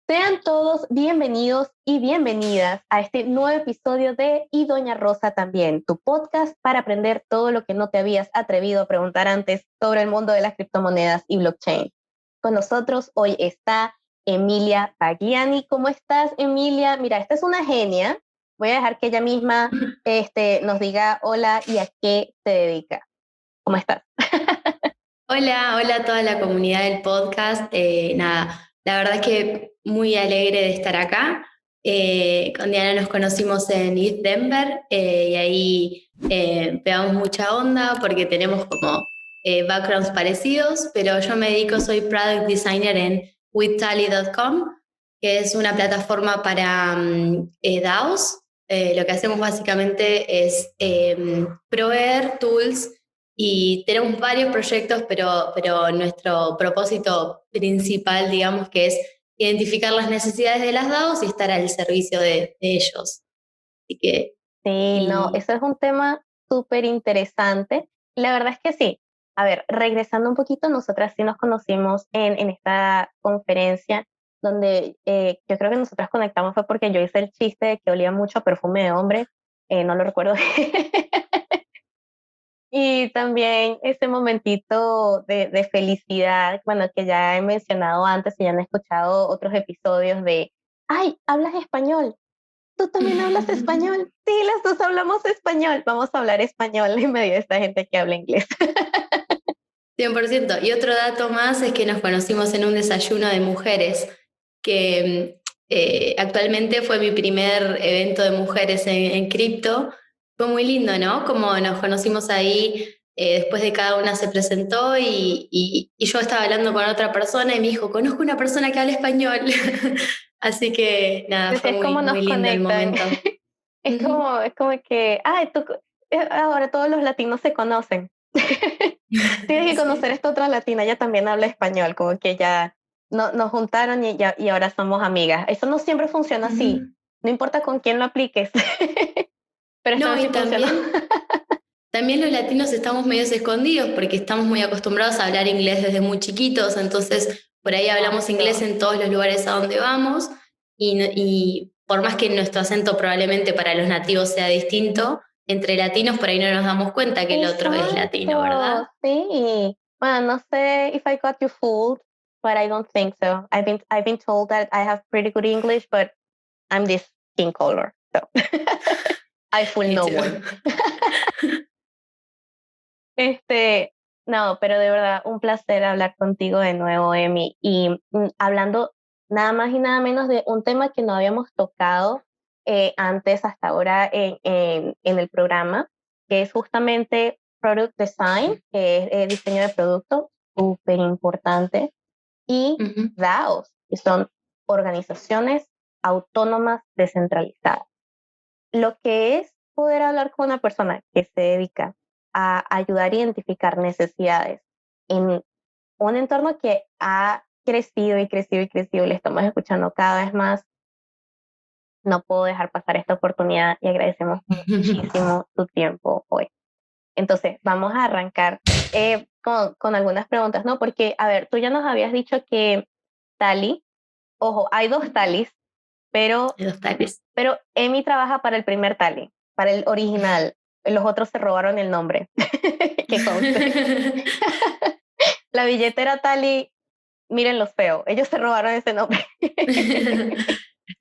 Sean todos bienvenidos y bienvenidas a este nuevo episodio de Y Doña Rosa también, tu podcast para aprender todo lo que no te habías atrevido a preguntar antes sobre el mundo de las criptomonedas y blockchain. Con nosotros hoy está Emilia Pagliani. ¿Cómo estás, Emilia? Mira, esta es una genia. Voy a dejar que ella misma nos diga hola y a qué se dedica. ¿Cómo estás? Hola, hola a toda la comunidad del podcast. Nada, la verdad es que muy alegre de estar acá. Con Diana nos conocimos en East Denver y ahí pegamos mucha onda porque tenemos como backgrounds parecidos, pero yo me dedico, soy product designer en withtally.com, que es una plataforma para DAOs. Lo que hacemos básicamente es proveer tools y tenemos varios proyectos, pero nuestro propósito principal, digamos, que es identificar las necesidades de las DAOs y estar al servicio de ellos. Así que, Sí, no, y eso es un tema súper interesante. La verdad es que sí. A ver, regresando un poquito, nosotras sí nos conocimos en esta conferencia donde yo creo que nosotras conectamos fue porque yo hice el chiste de que olía mucho a perfume de hombre, no lo recuerdo. Y también ese momentito de felicidad, bueno, que ya he mencionado antes y ya han escuchado otros episodios de, ay, ¿hablas español? ¿Tú también hablas español? Sí, las dos hablamos español. Vamos a hablar español en medio de esta gente que habla inglés. 100%. Y otro dato más es que nos conocimos en un desayuno de mujeres, que actualmente fue mi primer evento de mujeres en cripto. Fue muy lindo, ¿no? Como nos conocimos ahí, después de cada una se presentó y yo estaba hablando con otra persona y me dijo, conozco una persona que habla español. Así que nada, Así fue es como muy, nos muy lindo el conectan. momento. Ujú. Es como que, ay, ahora todos los latinos se conocen. Tienes que conocer Sí. a esta otra latina, ella también habla español, como que ya nos juntaron y ahora somos amigas. Eso no siempre funciona así, Ujú. no importa con quién lo apliques, pero esta No, vez y sí funcionó. también los latinos estamos medios escondidos porque estamos muy acostumbrados a hablar inglés desde muy chiquitos, entonces por ahí hablamos inglés Exacto. en todos los lugares a donde vamos y por más que nuestro acento probablemente para los nativos sea distinto, entre latinos por ahí no nos damos cuenta que el otro es latino, Exacto, ¿verdad? sí. Bueno, no sé if I got you fooled, but I don't think so. I've been told that I have pretty good English, but I'm this skin color, so I fool Me no too. one. Este, no, pero de verdad, un placer hablar contigo de nuevo, Emi. Y hablando nada más y nada menos de un tema que no habíamos tocado antes, hasta ahora en el programa, que es justamente Product Design, que es diseño de producto, súper importante, y Ujú. DAOs, que son organizaciones autónomas descentralizadas. Lo que es poder hablar con una persona que se dedica a ayudar a identificar necesidades en un entorno que ha crecido y crecido y crecido, le estamos escuchando cada vez más, no puedo dejar pasar esta oportunidad y agradecemos muchísimo tu tiempo hoy. Entonces, vamos a arrancar con algunas preguntas, ¿no? Porque, a ver, tú ya nos habías dicho que Tali, ojo, hay dos Talis, pero Hay dos tales. Emi trabaja para el primer Tally, para el original. Los otros se robaron el nombre. Que conste. La billetera Tally, miren los feos. Ellos se robaron ese nombre.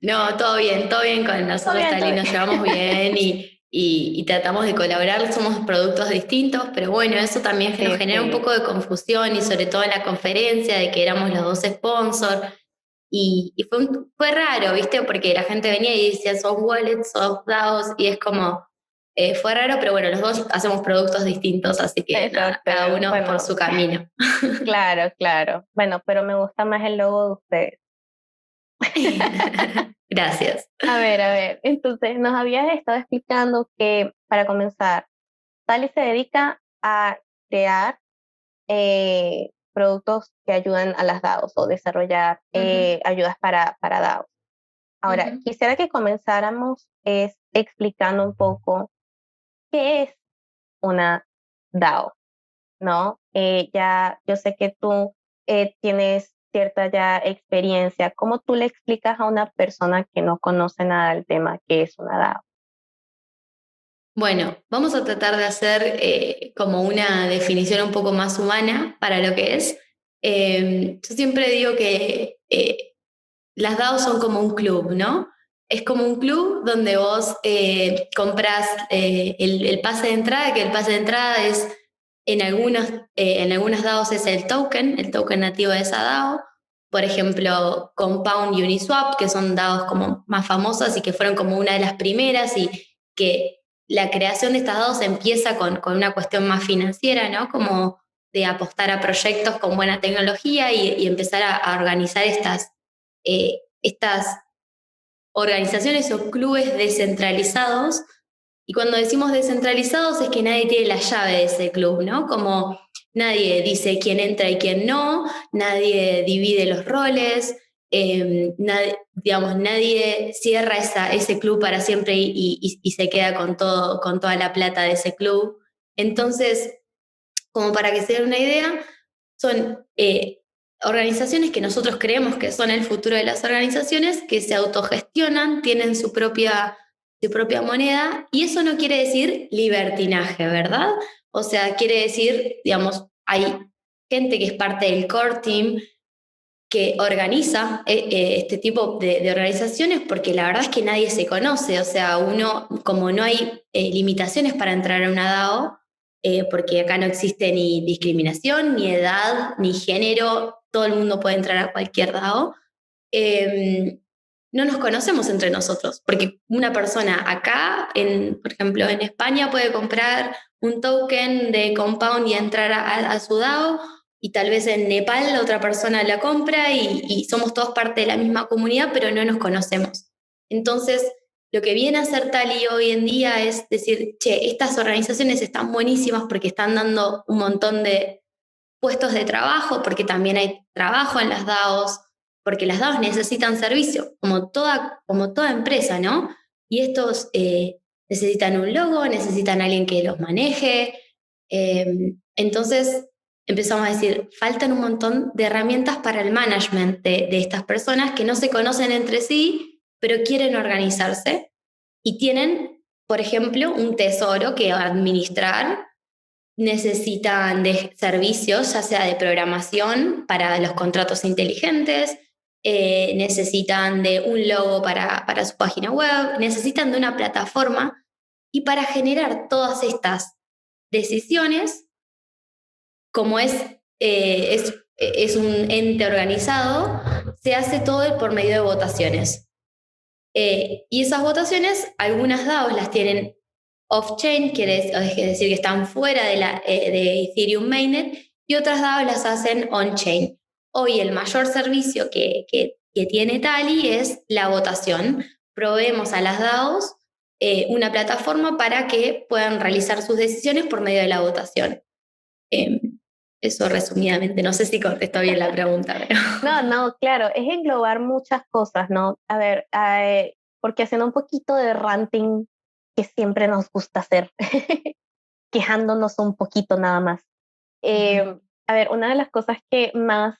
No, todo bien con Todo nosotros, bien, todo Tali, bien. nos llevamos bien y tratamos de colaborar, somos productos distintos, pero bueno, eso también que nos Sí, genera un sí. poco de confusión y sobre todo en la conferencia de que éramos los dos sponsors y fue raro, ¿viste? Porque la gente venía y decía, sos wallets, sos DAOs y es como, fue raro, pero bueno, los dos hacemos productos distintos, así que nada, Exacto. cada uno por Bueno, su camino. claro, claro. Bueno, pero me gusta más el logo de ustedes. Gracias. A ver. Entonces, nos habías estado explicando que, para comenzar, Tally se dedica a crear productos que ayudan a las DAOs o desarrollar Ujú, ayudas para DAOs. Ahora, ujú. quisiera que comenzáramos explicando un poco qué es una DAO, ¿no? Ya yo sé que tú tienes cierta ya experiencia, ¿cómo tú le explicas a una persona que no conoce nada del tema qué es una DAO? Bueno, vamos a tratar de hacer como una definición un poco más humana para lo que es. Yo siempre digo que las DAO son como un club, ¿no? Es como un club donde vos compras el pase de entrada, que el pase de entrada es en algunas DAOs es el token nativo de esa DAO. Por ejemplo, Compound y Uniswap, que son DAOs como más famosas y que fueron como una de las primeras y que la creación de estas DAOs empieza con una cuestión más financiera, ¿no? Como de apostar a proyectos con buena tecnología y empezar a organizar estas organizaciones o clubes descentralizados. Y cuando decimos descentralizados es que nadie tiene la llave de ese club, ¿no? Como nadie dice quién entra y quién no, nadie divide los roles, nadie cierra ese club para siempre y se queda con toda la plata de ese club. Entonces, como para que se den una idea, son organizaciones que nosotros creemos que son el futuro de las organizaciones, que se autogestionan, tienen su propia moneda, y eso no quiere decir libertinaje, ¿verdad? O sea, quiere decir, digamos, hay gente que es parte del core team que organiza este tipo de organizaciones porque la verdad es que nadie se conoce, o sea, uno, como no hay limitaciones para entrar a una DAO, porque acá no existe ni discriminación, ni edad, ni género, todo el mundo puede entrar a cualquier DAO, eh, no nos conocemos entre nosotros, porque una persona acá, por ejemplo, en España puede comprar un token de Compound y entrar a su DAO, y tal vez en Nepal otra persona la compra y somos todos parte de la misma comunidad, pero no nos conocemos. Entonces, lo que viene a hacer Tali hoy en día es decir, che, estas organizaciones están buenísimas porque están dando un montón de puestos de trabajo, porque también hay trabajo en las DAOs, porque las DAOs necesitan servicio, como toda empresa, ¿no? Y estos necesitan un logo, necesitan alguien que los maneje. Entonces empezamos a decir, faltan un montón de herramientas para el management de estas personas que no se conocen entre sí, pero quieren organizarse y tienen, por ejemplo, un tesoro que administrar, necesitan de servicios, ya sea de programación para los contratos inteligentes, necesitan de un logo para su página web, necesitan de una plataforma, y para generar todas estas decisiones, como es un ente organizado, se hace todo por medio de votaciones. Y esas votaciones, algunas DAOs las tienen off-chain, quiere decir que están fuera de Ethereum Mainnet, y otras DAOs las hacen on-chain. Hoy el mayor servicio que tiene Tali es la votación. Proveemos a las DAOs una plataforma para que puedan realizar sus decisiones por medio de la votación. Eh, Eso resumidamente, no sé si contestó bien la pregunta, pero... No, claro, es englobar muchas cosas, ¿no? A ver, porque haciendo un poquito de ranting que siempre nos gusta hacer, quejándonos un poquito nada más. A ver, una de las cosas que más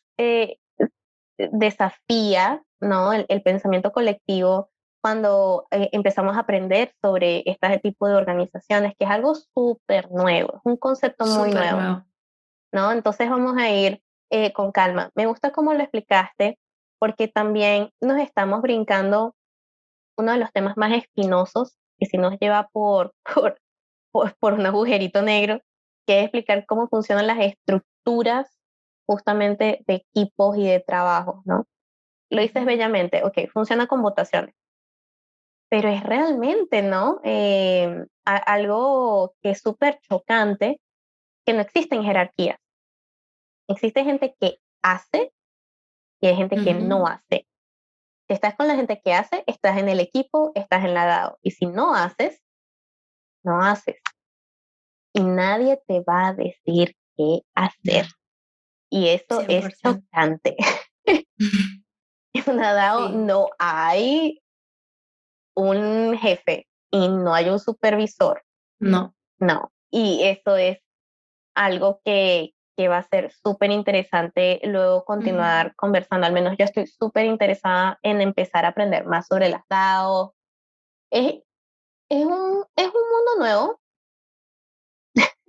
desafía, ¿no? El pensamiento colectivo cuando empezamos a aprender sobre este tipo de organizaciones, que es algo súper nuevo, es un concepto muy Súper nuevo, nuevo. ¿no? Entonces vamos a ir con calma. Me gusta cómo lo explicaste, porque también nos estamos brincando uno de los temas más espinosos, que si nos lleva por un agujerito negro, que es explicar cómo funcionan las estructuras justamente de equipos y de trabajo, ¿no? Lo dices bellamente, ok, funciona con votaciones, pero es realmente, ¿no? Algo que es súper chocante, que no existen jerarquías. Existe gente que hace y hay gente que no hace. Si estás con la gente que hace, estás en el equipo, estás en la DAO. Y si no haces, no haces. Y nadie te va a decir qué hacer. Y eso es 100%. chocante. En una DAO Sí. no hay un jefe y no hay un supervisor. No. No. Y eso es algo que va a ser súper interesante luego continuar conversando. Al menos yo estoy súper interesada en empezar a aprender más sobre las DAO. Es, es un mundo nuevo.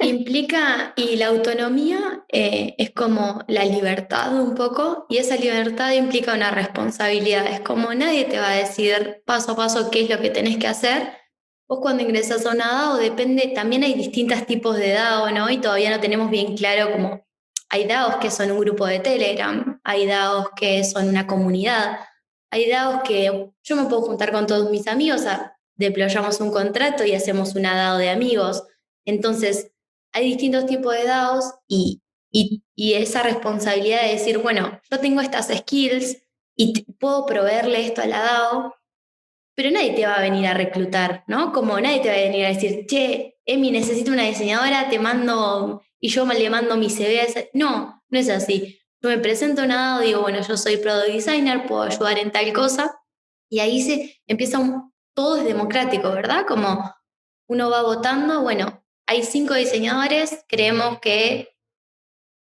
Implica, y la autonomía es como la libertad un poco, y esa libertad implica una responsabilidad. Es como nadie te va a decir paso a paso qué es lo que tenés que hacer. Vos cuando ingresas a una DAO depende, también hay distintos tipos de DAO, ¿no? Y todavía no tenemos bien claro cómo hay DAOs que son un grupo de Telegram, hay DAOs que son una comunidad, hay DAOs que yo me puedo juntar con todos mis amigos, deployamos un contrato y hacemos una DAO de amigos. Entonces, hay distintos tipos de DAOs y esa responsabilidad de decir, bueno, yo tengo estas skills y puedo proveerle esto a la DAO, pero nadie te va a venir a reclutar, ¿no? Como nadie te va a venir a decir, che, Emi, necesito una diseñadora, te mando, y yo le mando mi CV. No, no es así. Yo me presento a una DAO, digo, bueno, yo soy product designer, puedo ayudar en tal cosa, y ahí se empieza todo es democrático, ¿verdad? Como uno va votando, bueno, hay 5 diseñadores, creemos que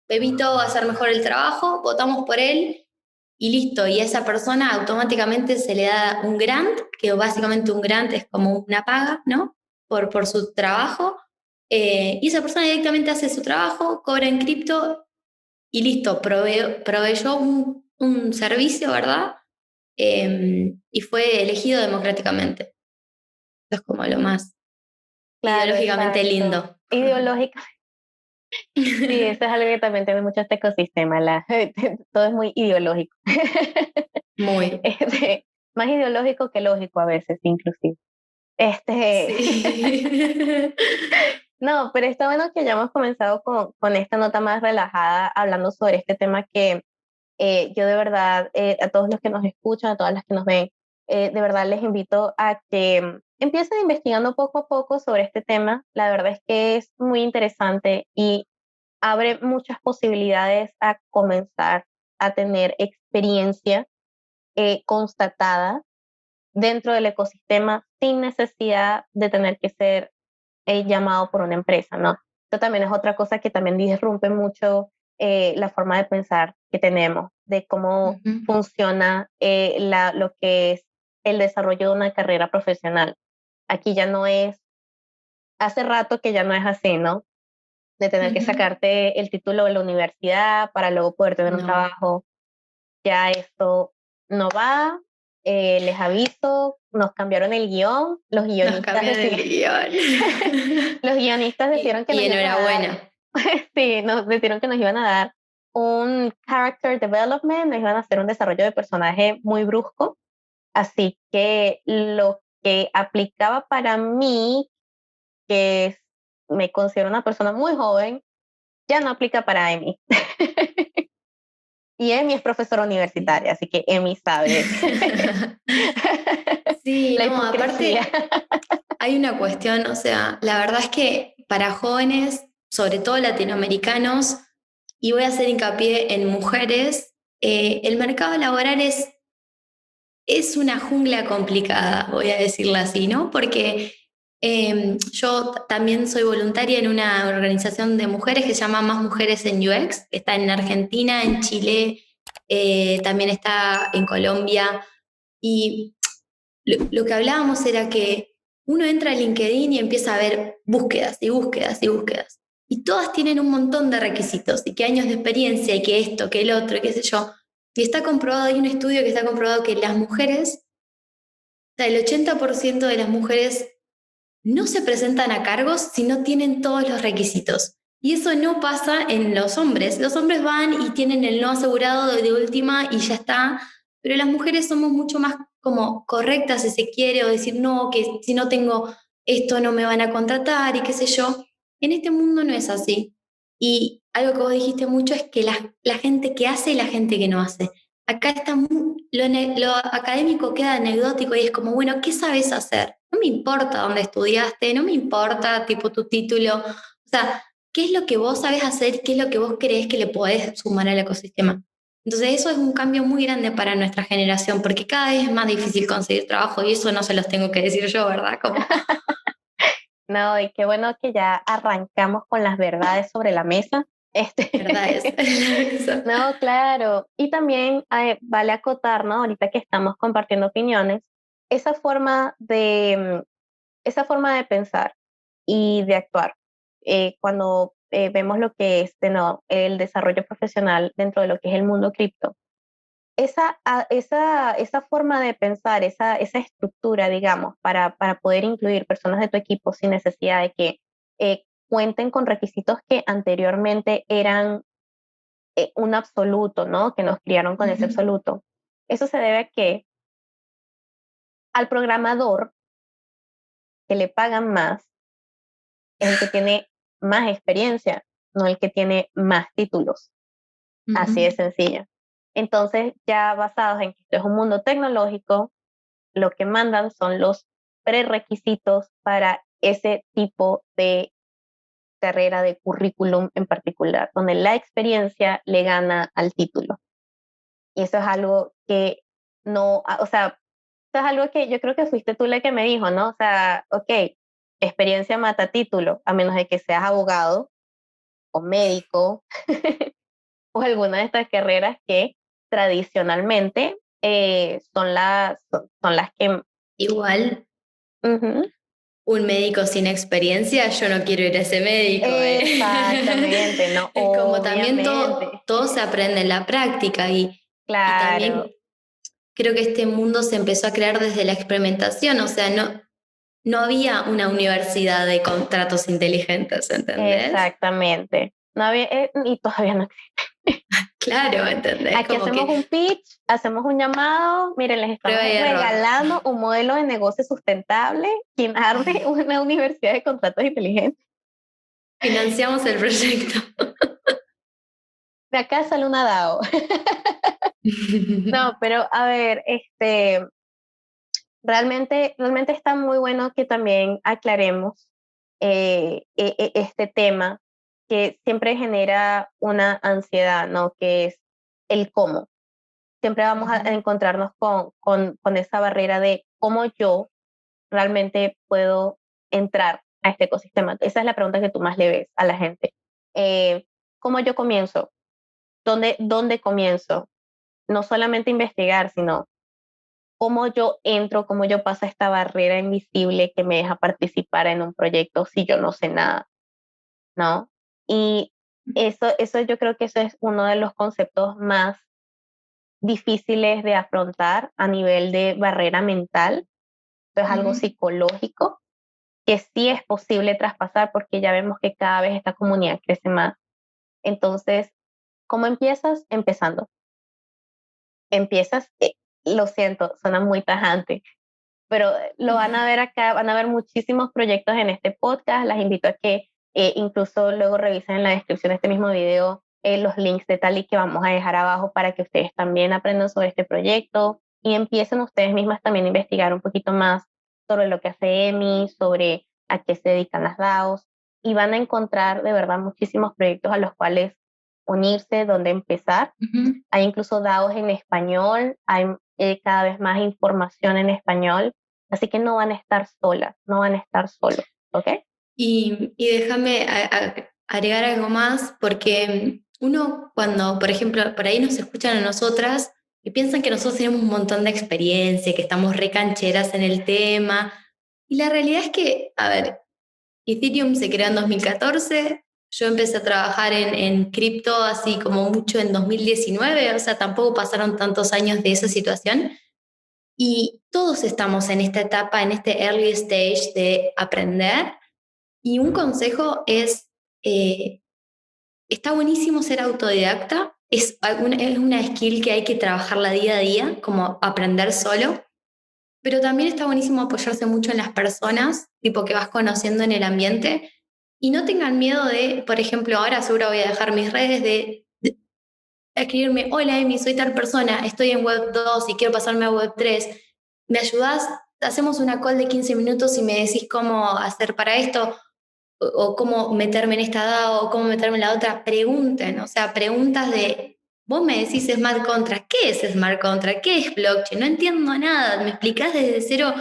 Pepito va a hacer mejor el trabajo, votamos por él y listo. Y a esa persona automáticamente se le da un grant, que básicamente un grant es como una paga, ¿no? Por su trabajo. Y esa persona directamente hace su trabajo, cobra en cripto y listo, proveyó un servicio, ¿verdad? Y fue elegido democráticamente. Eso es como lo más Claro, ideológicamente exacto. lindo. Ideológica. Sí, eso es algo que también tiene mucho este ecosistema. Todo es muy ideológico. Muy. Más ideológico que lógico a veces, inclusive. Este, Sí. no, pero está bueno que hayamos comenzado con esta nota más relajada, hablando sobre este tema que yo de verdad, a todos los que nos escuchan, a todas las que nos ven, de verdad les invito a que empiecen investigando poco a poco sobre este tema. La verdad es que es muy interesante y abre muchas posibilidades a comenzar a tener experiencia constatada dentro del ecosistema sin necesidad de tener que ser llamado por una empresa, ¿no? Esto también es otra cosa que también disrumpe mucho la forma de pensar que tenemos, de cómo Ujú. funciona lo que es el desarrollo de una carrera profesional. Aquí ya no es, hace rato que ya no es así, ¿no? De tener que Ujú. sacarte el título de la universidad para luego poder tener un No, trabajo. Ya esto no va, les aviso, nos cambiaron el guión, nos cambian el guión. los guionistas decidieron que Y nos iban a dar, enhorabuena. sí, nos decidieron que nos iban a dar un character development, nos iban a hacer un desarrollo de personaje muy brusco, así que lo que aplicaba para mí, me considero una persona muy joven, ya no aplica para Emi. Y Emi es profesora universitaria, así que Emi sabe Sí, la no, hipocresía. aparte hay una cuestión, o sea, la verdad es que para jóvenes, sobre todo latinoamericanos, y voy a hacer hincapié en mujeres, el mercado laboral es una jungla complicada, voy a decirlo así, ¿no? Porque yo también soy voluntaria en una organización de mujeres que se llama Más Mujeres en UX, que está en Argentina, en Chile, también está en Colombia. Y lo que hablábamos era que uno entra a LinkedIn y empieza a ver búsquedas y búsquedas y búsquedas. Y todas tienen un montón de requisitos, y que años de experiencia, y que esto, que el otro, qué sé yo. Y está comprobado, hay un estudio que está comprobado que las mujeres, o sea, el 80% de las mujeres no se presentan a cargos si no tienen todos los requisitos. Y eso no pasa en los hombres. Los hombres van y tienen el no asegurado de última y ya está, pero las mujeres somos mucho más como correctas si se quiere, o decir no, que si no tengo esto no me van a contratar y qué sé yo. En este mundo no es así. Y algo que vos dijiste mucho es que la gente que hace y la gente que no hace. Acá está lo académico queda anecdótico y es como, bueno, ¿qué sabes hacer? No me importa dónde estudiaste, no me importa tipo tu título. O sea, ¿qué es lo que vos sabes hacer? ¿Qué es lo que vos crees que le podés sumar al ecosistema? Entonces eso es un cambio muy grande para nuestra generación, porque cada vez es más difícil conseguir trabajo y eso no se los tengo que decir yo, ¿verdad? Como, No, y qué bueno que ya arrancamos con las verdades sobre la mesa. Este, ¿Verdad? Eso. no, claro. Y también vale acotar, ¿no? Ahorita que estamos compartiendo opiniones, esa forma de, esa forma de pensar y de actuar, cuando vemos lo que es ¿no? el desarrollo profesional dentro de lo que es el mundo cripto, esa forma de pensar, esa estructura, digamos, para poder incluir personas de tu equipo sin necesidad de que cuenten con requisitos que anteriormente eran un absoluto, ¿no? Que nos criaron con ese absoluto. Eso se debe a que al programador que le pagan más es el que tiene más experiencia, no el que tiene más títulos. Así de sencillo. Entonces, ya basados en que esto es un mundo tecnológico, lo que mandan son los prerequisitos para ese tipo de carrera de currículum en particular, donde la experiencia le gana al título. Y eso es algo que no, o sea, eso es algo que yo creo que fuiste tú la que me dijo, ¿no? O sea, ok, experiencia mata título, a menos de que seas abogado o médico o alguna de estas carreras que tradicionalmente son las que... Igual, Ujú. un médico sin experiencia, yo no quiero ir a ese médico. Exactamente, no, Es como también obviamente, todo se aprende en la práctica y claro, también creo que este mundo se empezó a crear desde la experimentación, o sea, no había una universidad de contratos inteligentes, ¿entendés? exactamente. No había, y todavía no existe. Claro, ¿entendés? Aquí Como hacemos que un pitch, hacemos un llamado, miren, les prueba y estamos error. regalando un modelo de negocio sustentable, quien arme una universidad de contratos inteligentes. Financiamos el proyecto. De acá sale una DAO. No, pero a ver, realmente está muy bueno que también aclaremos este tema que siempre genera una ansiedad, ¿no? Que es el cómo. Siempre vamos a encontrarnos con esa barrera de cómo yo realmente puedo entrar a este ecosistema. Esa es la pregunta que tú más le ves a la gente. Eh, ¿Cómo yo comienzo? ¿Dónde comienzo? No solamente investigar, sino cómo yo entro, cómo yo paso esta barrera invisible que me deja participar en un proyecto si yo no sé nada, ¿no? Y eso yo creo que eso es uno de los conceptos más difíciles de afrontar a nivel de barrera mental. Esto es algo psicológico que sí es posible traspasar porque ya vemos que cada vez esta comunidad crece más. Entonces, ¿cómo empiezas? Empezando. Empiezas, lo siento, suena muy tajante, pero lo van a ver acá, van a ver muchísimos proyectos en este podcast. Las invito a que incluso luego revisen en la descripción de este mismo video los links de Tali que vamos a dejar abajo para que ustedes también aprendan sobre este proyecto y empiecen ustedes mismas también a investigar un poquito más sobre lo que hace EMI, sobre a qué se dedican las DAOs y van a encontrar de verdad muchísimos proyectos a los cuales unirse, donde empezar. Hay incluso DAOs en español, hay cada vez más información en español. Así que no van a estar solas, no van a estar solos, ¿ok? Y déjame agregar algo más, porque uno cuando, por ejemplo, por ahí nos escuchan a nosotras y piensan que nosotros tenemos un montón de experiencia, que estamos recancheras en el tema, y la realidad es que, a ver, Ethereum se creó en 2014, yo empecé a trabajar en cripto así como mucho en 2019, o sea, tampoco pasaron tantos años de esa situación. Y todos estamos en esta etapa, en este early stage de aprender. Y un consejo es, eh, está buenísimo ser autodidacta, es una skill que hay que trabajarla día a día, como aprender solo, pero también está buenísimo apoyarse mucho en las personas, tipo que vas conociendo en el ambiente, y no tengan miedo de, por ejemplo, ahora seguro voy a dejar mis redes de escribirme, hola Emi, soy tal persona, estoy en web 2 y quiero pasarme a web 3. ¿Me ayudás? Hacemos una call de 15 minutos y me decís cómo hacer para esto o cómo meterme en esta DAO o cómo meterme en la otra. Pregunten, o sea, preguntas de, vos me decís smart contract, ¿qué es smart contract? ¿Qué es blockchain? No entiendo nada, me explicás desde cero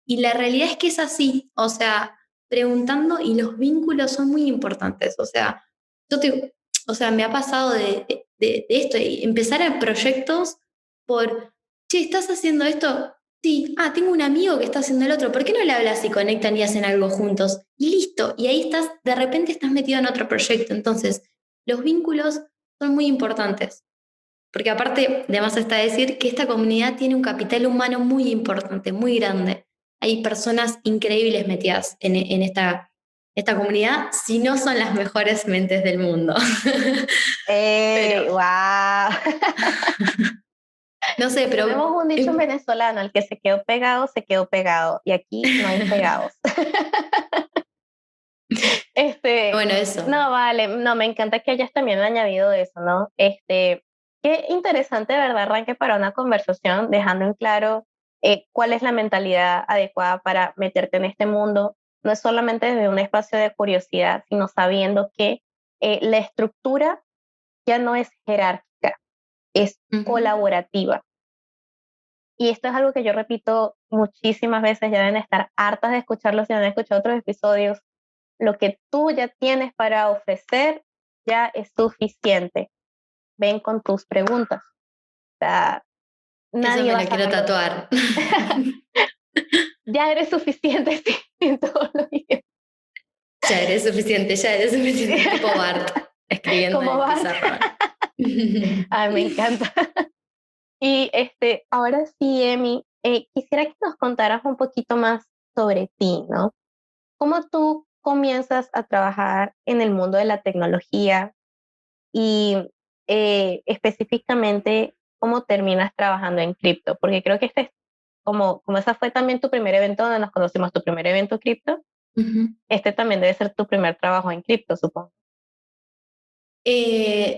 y la realidad es que es así, o sea, preguntando y los vínculos son muy importantes, o sea, yo te, o sea, me ha pasado de esto, y empezar a proyectos por, che, ¿estás haciendo esto? Sí, tengo un amigo que está haciendo el otro, ¿por qué no le hablas y conectan y hacen algo juntos? Y listo, y ahí estás, de repente estás metido en otro proyecto. Entonces, los vínculos son muy importantes, porque aparte, de más está decir que esta comunidad tiene un capital humano muy importante, muy grande. Hay personas increíbles metidas en esta comunidad, si no son las mejores mentes del mundo. Pero, ¡Wow! no sé, Tenemos pero un dicho en venezolano, el que se quedó pegado, se quedó pegado. Y aquí no hay pegados. bueno, eso. No, vale, no, me encanta que hayas también añadido eso, ¿no? Qué interesante, ¿verdad? Arranque para una conversación, dejando en claro cuál es la mentalidad adecuada para meterte en este mundo. No es solamente desde un espacio de curiosidad, sino sabiendo que la estructura ya no es jerárquica, es colaborativa. Y esto es algo que yo repito muchísimas veces, ya deben estar hartas de escucharlo si no han escuchado otros episodios. Lo que tú ya tienes para ofrecer ya es suficiente. Ven con tus preguntas. O sea, Eso nadie me va lo a quiero saber. tatuar. Ya eres suficiente sí, en todos los idiomas. Ya eres suficiente, tipo Bart, escribiendo en Como el Bart. pizarrón. Ay, me encanta. Y ahora sí, Emi, quisiera que nos contaras un poquito más sobre ti, ¿no? ¿Cómo tú comienzas a trabajar en el mundo de la tecnología y específicamente cómo terminas trabajando en cripto? Porque creo que este es como esa fue también tu primer evento donde nos conocimos, tu primer evento cripto, este también debe ser tu primer trabajo en cripto, supongo.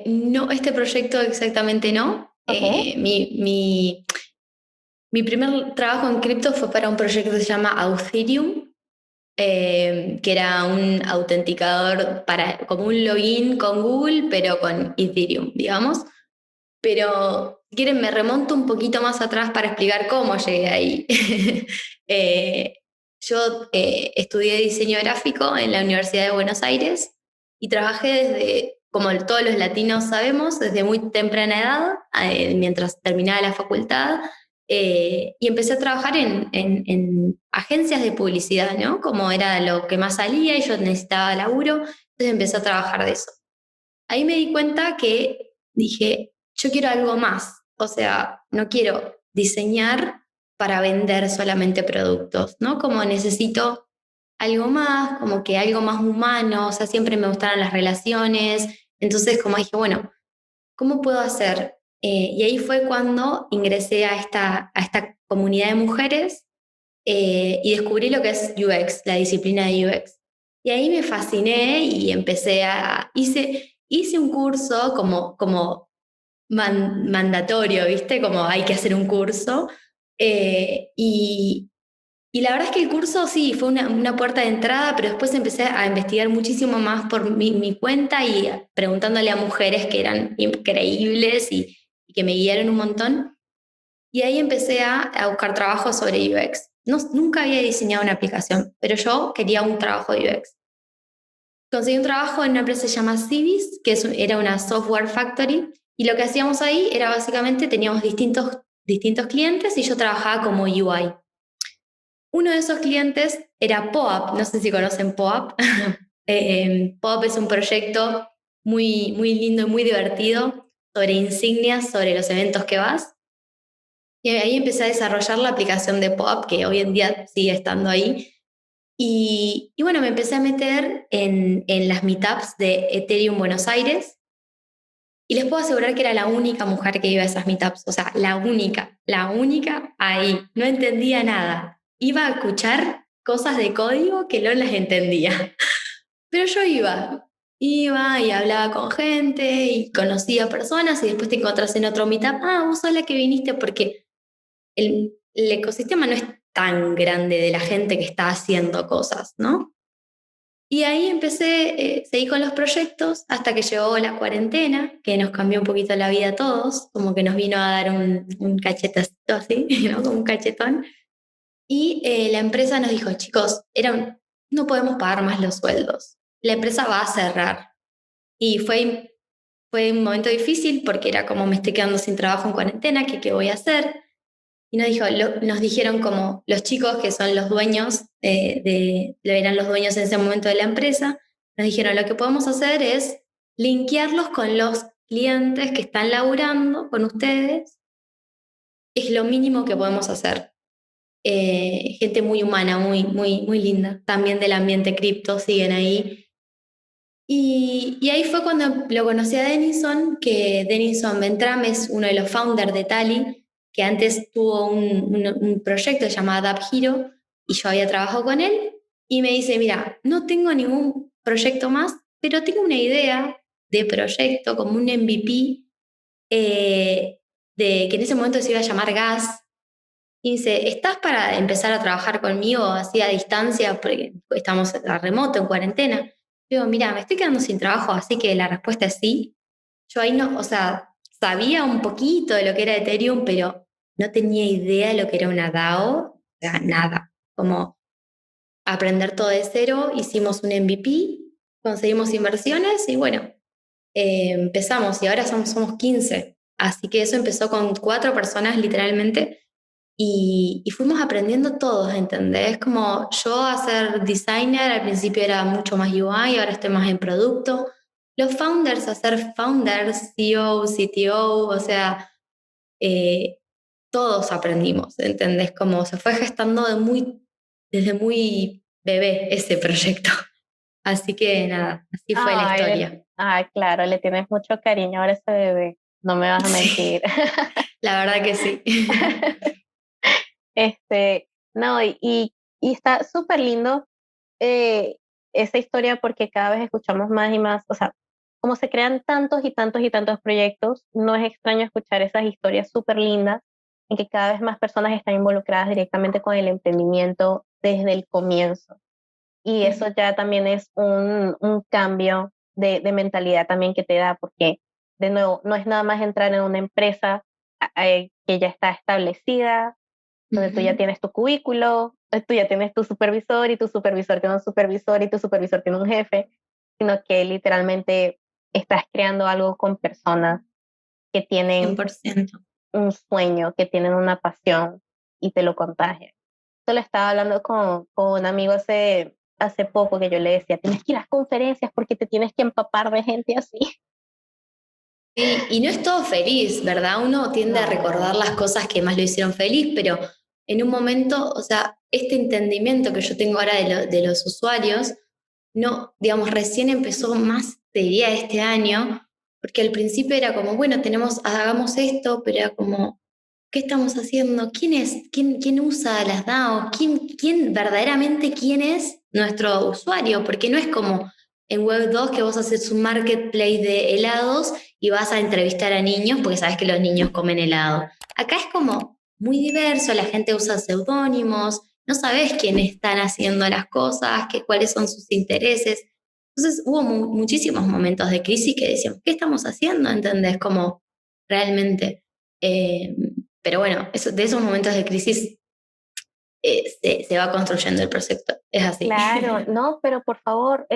No, este proyecto exactamente no. Ok. Mi primer trabajo en cripto fue para un proyecto que se llama Authirium, que era un autenticador como un login con Google, pero con Ethereum, digamos. Pero si quieren, me remonto un poquito más atrás para explicar cómo llegué ahí. Eh, yo estudié diseño gráfico en la Universidad de Buenos Aires y trabajé desde, como todos los latinos sabemos, desde muy temprana edad, mientras terminaba la facultad, y empecé a trabajar en agencias de publicidad, ¿no? Como era lo que más salía y yo necesitaba laburo, entonces empecé a trabajar de eso. Ahí me di cuenta que dije, yo quiero algo más, o sea, no quiero diseñar para vender solamente productos, ¿no? Como necesito algo más, como que algo más humano, o sea, siempre me gustaron las relaciones, entonces como dije, bueno, ¿cómo puedo hacer? Y ahí fue cuando ingresé a esta comunidad de mujeres y descubrí lo que es UX, la disciplina de UX. Y ahí me fasciné y hice un curso como mandatorio, ¿viste? Como hay que hacer un curso. Y la verdad es que el curso sí fue una puerta de entrada, pero después empecé a investigar muchísimo más por mi cuenta y preguntándole a mujeres que eran increíbles y que me guiaron un montón. Y ahí empecé a buscar trabajo sobre UX. No, nunca había diseñado una aplicación, pero yo quería un trabajo de UX. Conseguí un trabajo en una empresa que se llama Civis, que era una software factory, y lo que hacíamos ahí era básicamente, teníamos distintos clientes y yo trabajaba como UI. Uno de esos clientes era POAP, no sé si conocen POAP. POAP es un proyecto muy, muy lindo y muy divertido sobre insignias, sobre los eventos que vas. Y ahí empecé a desarrollar la aplicación de POAP, que hoy en día sigue estando ahí. Y bueno, me empecé a meter en las meetups de Ethereum Buenos Aires. Y les puedo asegurar que era la única mujer que iba a esas meetups. O sea, la única ahí. No entendía nada. Iba a escuchar cosas de código que no las entendía. Pero yo iba y hablaba con gente y conocía personas y después te encontrás en otro meetup. Vos sos la que viniste porque el ecosistema no es tan grande de la gente que está haciendo cosas, ¿no? Y ahí empecé, seguí con los proyectos hasta que llegó la cuarentena, que nos cambió un poquito la vida a todos, como que nos vino a dar un cachetacito así, ¿no? Como un cachetón. Y la empresa nos dijo, chicos, no podemos pagar más los sueldos. La empresa va a cerrar. Y fue fue un momento difícil porque era como me estoy quedando sin trabajo en cuarentena, ¿qué voy a hacer? Y nos dijeron como los chicos que son los dueños, eran los dueños en ese momento de la empresa, nos dijeron lo que podemos hacer es linkearlos con los clientes que están laburando con ustedes, es lo mínimo que podemos hacer. Gente muy humana, muy linda, también del ambiente cripto, siguen ahí. Y ahí fue cuando lo conocí a Denison, que Denison Ventram es uno de los founders de Tally, que antes tuvo un proyecto llamado App Hero, y yo había trabajado con él, y me dice, mira, no tengo ningún proyecto más, pero tengo una idea de proyecto, como un MVP, que en ese momento se iba a llamar Gas, y dice, ¿estás para empezar a trabajar conmigo así a distancia? Porque estamos a remoto, en cuarentena. Digo, mira, me estoy quedando sin trabajo, así que la respuesta es sí. Yo ahí no, o sea, sabía un poquito de lo que era Ethereum, pero no tenía idea de lo que era una DAO, o sea, nada. Como aprender todo de cero, hicimos un MVP, conseguimos inversiones y bueno, empezamos y ahora somos 15. Así que eso empezó con 4 personas literalmente y fuimos aprendiendo todos, ¿entendés? Como yo a ser designer, al principio era mucho más UI, ahora estoy más en producto. Los founders a ser founders, CEO, CTO, o sea, eh, todos aprendimos, ¿entendés? Como se fue gestando desde muy bebé ese proyecto. Así que nada, así fue la historia. Claro, le tienes mucho cariño ahora a ese bebé, no me vas a Sí, mentir. la verdad que sí. No, y está súper lindo eh, esa historia porque cada vez escuchamos más y más, o sea, como se crean tantos y tantos y tantos proyectos, no es extraño escuchar esas historias súper lindas en que cada vez más personas están involucradas directamente con el emprendimiento desde el comienzo. Y eso ya también es un cambio de mentalidad también que te da, porque de nuevo, no es nada más entrar en una empresa que ya está establecida, donde tú ya Ujú. tienes tu cubículo, tú ya tienes tu supervisor y tu supervisor tiene un supervisor y tu supervisor tiene un jefe, sino que literalmente estás creando algo con personas que tienen 100%. un sueño, que tienen una pasión y te lo contagian. Esto lo estaba hablando con un amigo hace poco que yo le decía, tienes que ir a las conferencias porque te tienes que empapar de gente así. Y no es todo feliz, ¿verdad? Uno tiende a recordar No, las cosas que más lo hicieron feliz, pero en un momento, o sea, este entendimiento que yo tengo ahora de los usuarios, no, digamos, recién empezó más, te diría, este año, porque al principio era como, bueno, hagamos esto, pero era como, ¿qué estamos haciendo? ¿Quién es? ¿Quién usa las DAOs? ¿Quién es nuestro usuario? Porque no es como en Web2 que vos haces un marketplace de helados y vas a entrevistar a niños porque sabes que los niños comen helado. Acá es como muy diverso, la gente usa seudónimos, no sabes quiénes están haciendo las cosas, cuáles son sus intereses. Entonces hubo muchísimos momentos de crisis que decíamos, ¿qué estamos haciendo? ¿Entendés? Como realmente. Eh, pero bueno, de esos momentos de crisis se va construyendo el proyecto. Es así. claro, no, pero por favor,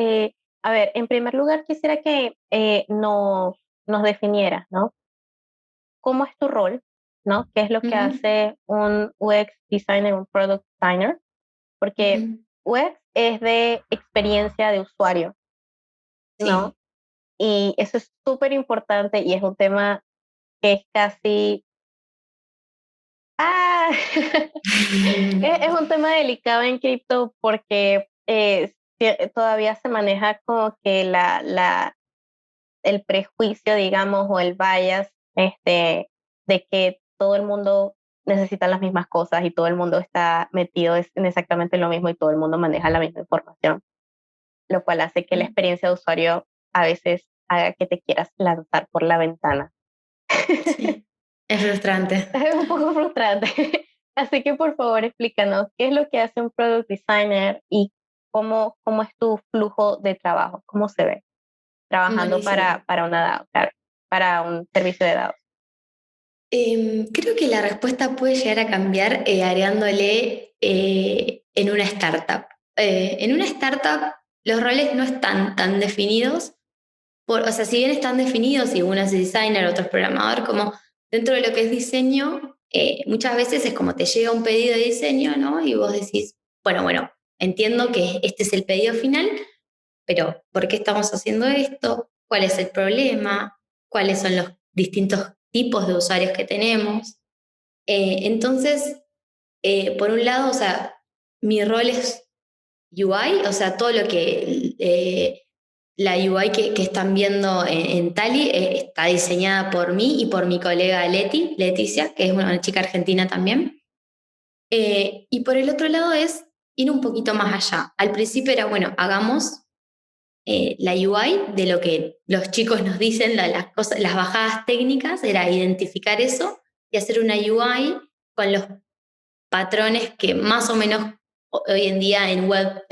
a ver, en primer lugar quisiera que nos definieras, ¿no? ¿Cómo es tu rol? ¿No? ¿Qué es lo que Ujú, hace un UX designer, un product designer? Porque ujú. UX es de experiencia de usuario, ¿no? Sí. Y eso es súper importante y es un tema que es casi... ¡Ah! Es un tema delicado en cripto porque todavía se maneja como que el prejuicio, digamos, o el bias de que todo el mundo necesita las mismas cosas y todo el mundo está metido en exactamente lo mismo y todo el mundo maneja la misma información, lo cual hace que la experiencia de usuario a veces haga que te quieras lanzar por la ventana. Sí, es frustrante. Es un poco frustrante. Así que por favor explícanos qué es lo que hace un product designer y cómo es tu flujo de trabajo, cómo se ve trabajando Buenísimo. para una DAO, claro, para un servicio de DAO. Creo que la respuesta puede llegar a cambiar agregándole en una startup. En una startup los roles no están tan definidos, o sea, si bien están definidos y uno es designer, otro es programador, como dentro de lo que es diseño, muchas veces es como te llega un pedido de diseño, ¿no? Y vos decís, bueno, entiendo que este es el pedido final, pero ¿por qué estamos haciendo esto? ¿Cuál es el problema? ¿Cuáles son los distintos tipos de usuarios que tenemos? Entonces, por un lado, o sea, mi rol es UI, o sea, todo lo que la UI que están viendo en Tali está diseñada por mí y por mi colega Leticia, que es una chica argentina también. Y por el otro lado es ir un poquito más allá. Al principio era, bueno, hagamos la UI de lo que los chicos nos dicen, las cosas, las bajadas técnicas, era identificar eso y hacer una UI con los patrones que más o menos hoy en día en Web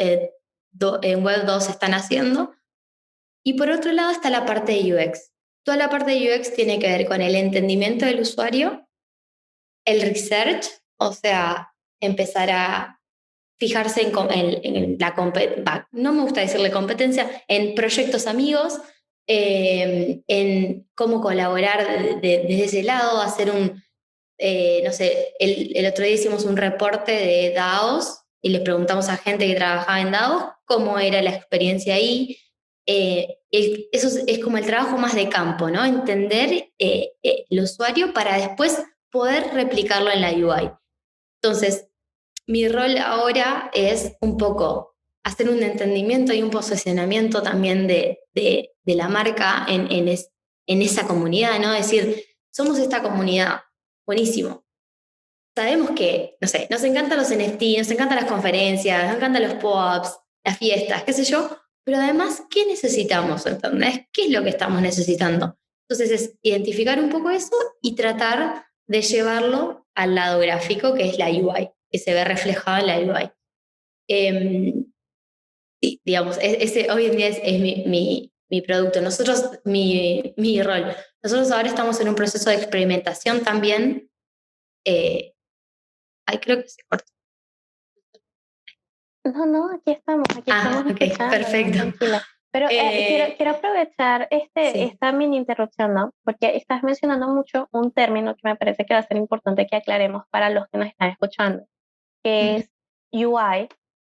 2 están haciendo. Y por otro lado está la parte de UX. Toda la parte de UX tiene que ver con el entendimiento del usuario, el research, o sea, empezar a fijarse en la competencia, no me gusta decirle competencia, en proyectos amigos, en cómo colaborar desde ese lado, hacer no sé, el otro día hicimos un reporte de DAOs y le preguntamos a gente que trabajaba en DAOs cómo era la experiencia ahí. Eso es como el trabajo más de campo, ¿no? Entender el usuario para después poder replicarlo en la UI. Entonces, mi rol ahora es un poco hacer un entendimiento y un posicionamiento también de la marca en esa comunidad, ¿no? Decir, somos esta comunidad, buenísimo. Sabemos que, no sé, nos encantan los NFT, nos encantan las conferencias, nos encantan los pop-ups, las fiestas, qué sé yo, pero además, ¿qué necesitamos? ¿Entendés? ¿Qué es lo que estamos necesitando? Entonces es identificar un poco eso y tratar de llevarlo al lado gráfico, que es la UI, que se ve reflejado en la UI. Sí, digamos, ese hoy en día es mi producto. Mi rol. Nosotros ahora estamos en un proceso de experimentación también. Ay, creo que se cortó. No, aquí estamos Ok, escuchando, ¿no? perfecto. Tranquila. Pero quiero aprovechar Sí. esta mini interrupción, ¿no? Porque estás mencionando mucho un término que me parece que va a ser importante que aclaremos para los que nos están escuchando, que es UI.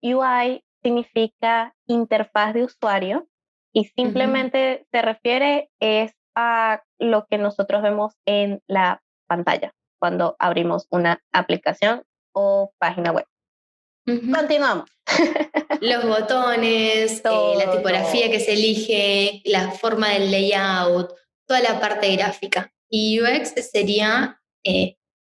UI significa interfaz de usuario y Ujú. simplemente se refiere es a lo que nosotros vemos en la pantalla cuando abrimos una aplicación o página web. Ujú. Continuamos. Los botones, la tipografía Todo. que se elige, la forma del layout, toda la parte gráfica. Y UX sería,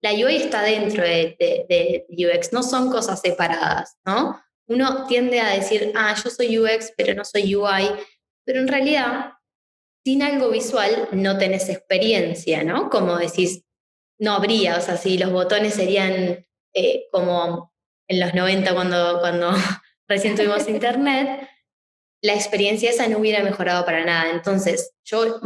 la UI está dentro de UX, no son cosas separadas, ¿no? Uno tiende a decir, yo soy UX, pero no soy UI, pero en realidad, sin algo visual, no tenés experiencia, ¿no? Como decís, no habría, o sea, si los botones serían como en los 90 cuando recién tuvimos internet, la experiencia esa no hubiera mejorado para nada. Entonces, yo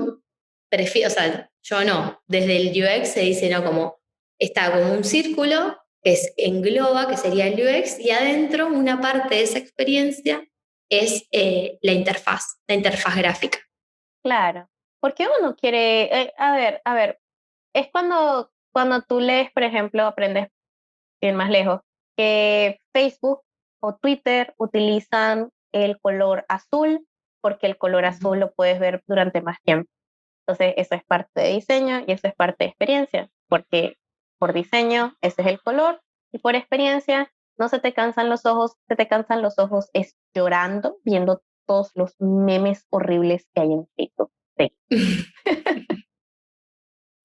prefiero, o sea, yo no, desde el UX se dice, ¿no? Como está como un círculo que engloba, que sería el UX, y adentro una parte de esa experiencia es la interfaz gráfica. Claro. Porque uno quiere, a ver, es cuando tú lees, por ejemplo, aprendes bien más lejos, que Facebook o Twitter utilizan el color azul porque el color Ujú. azul lo puedes ver durante más tiempo. Entonces, eso es parte de diseño y eso es parte de experiencia, porque por diseño ese es el color y por experiencia no se te cansan los ojos, se te cansan los ojos es llorando viendo todos los memes horribles que hay en Facebook. Sí.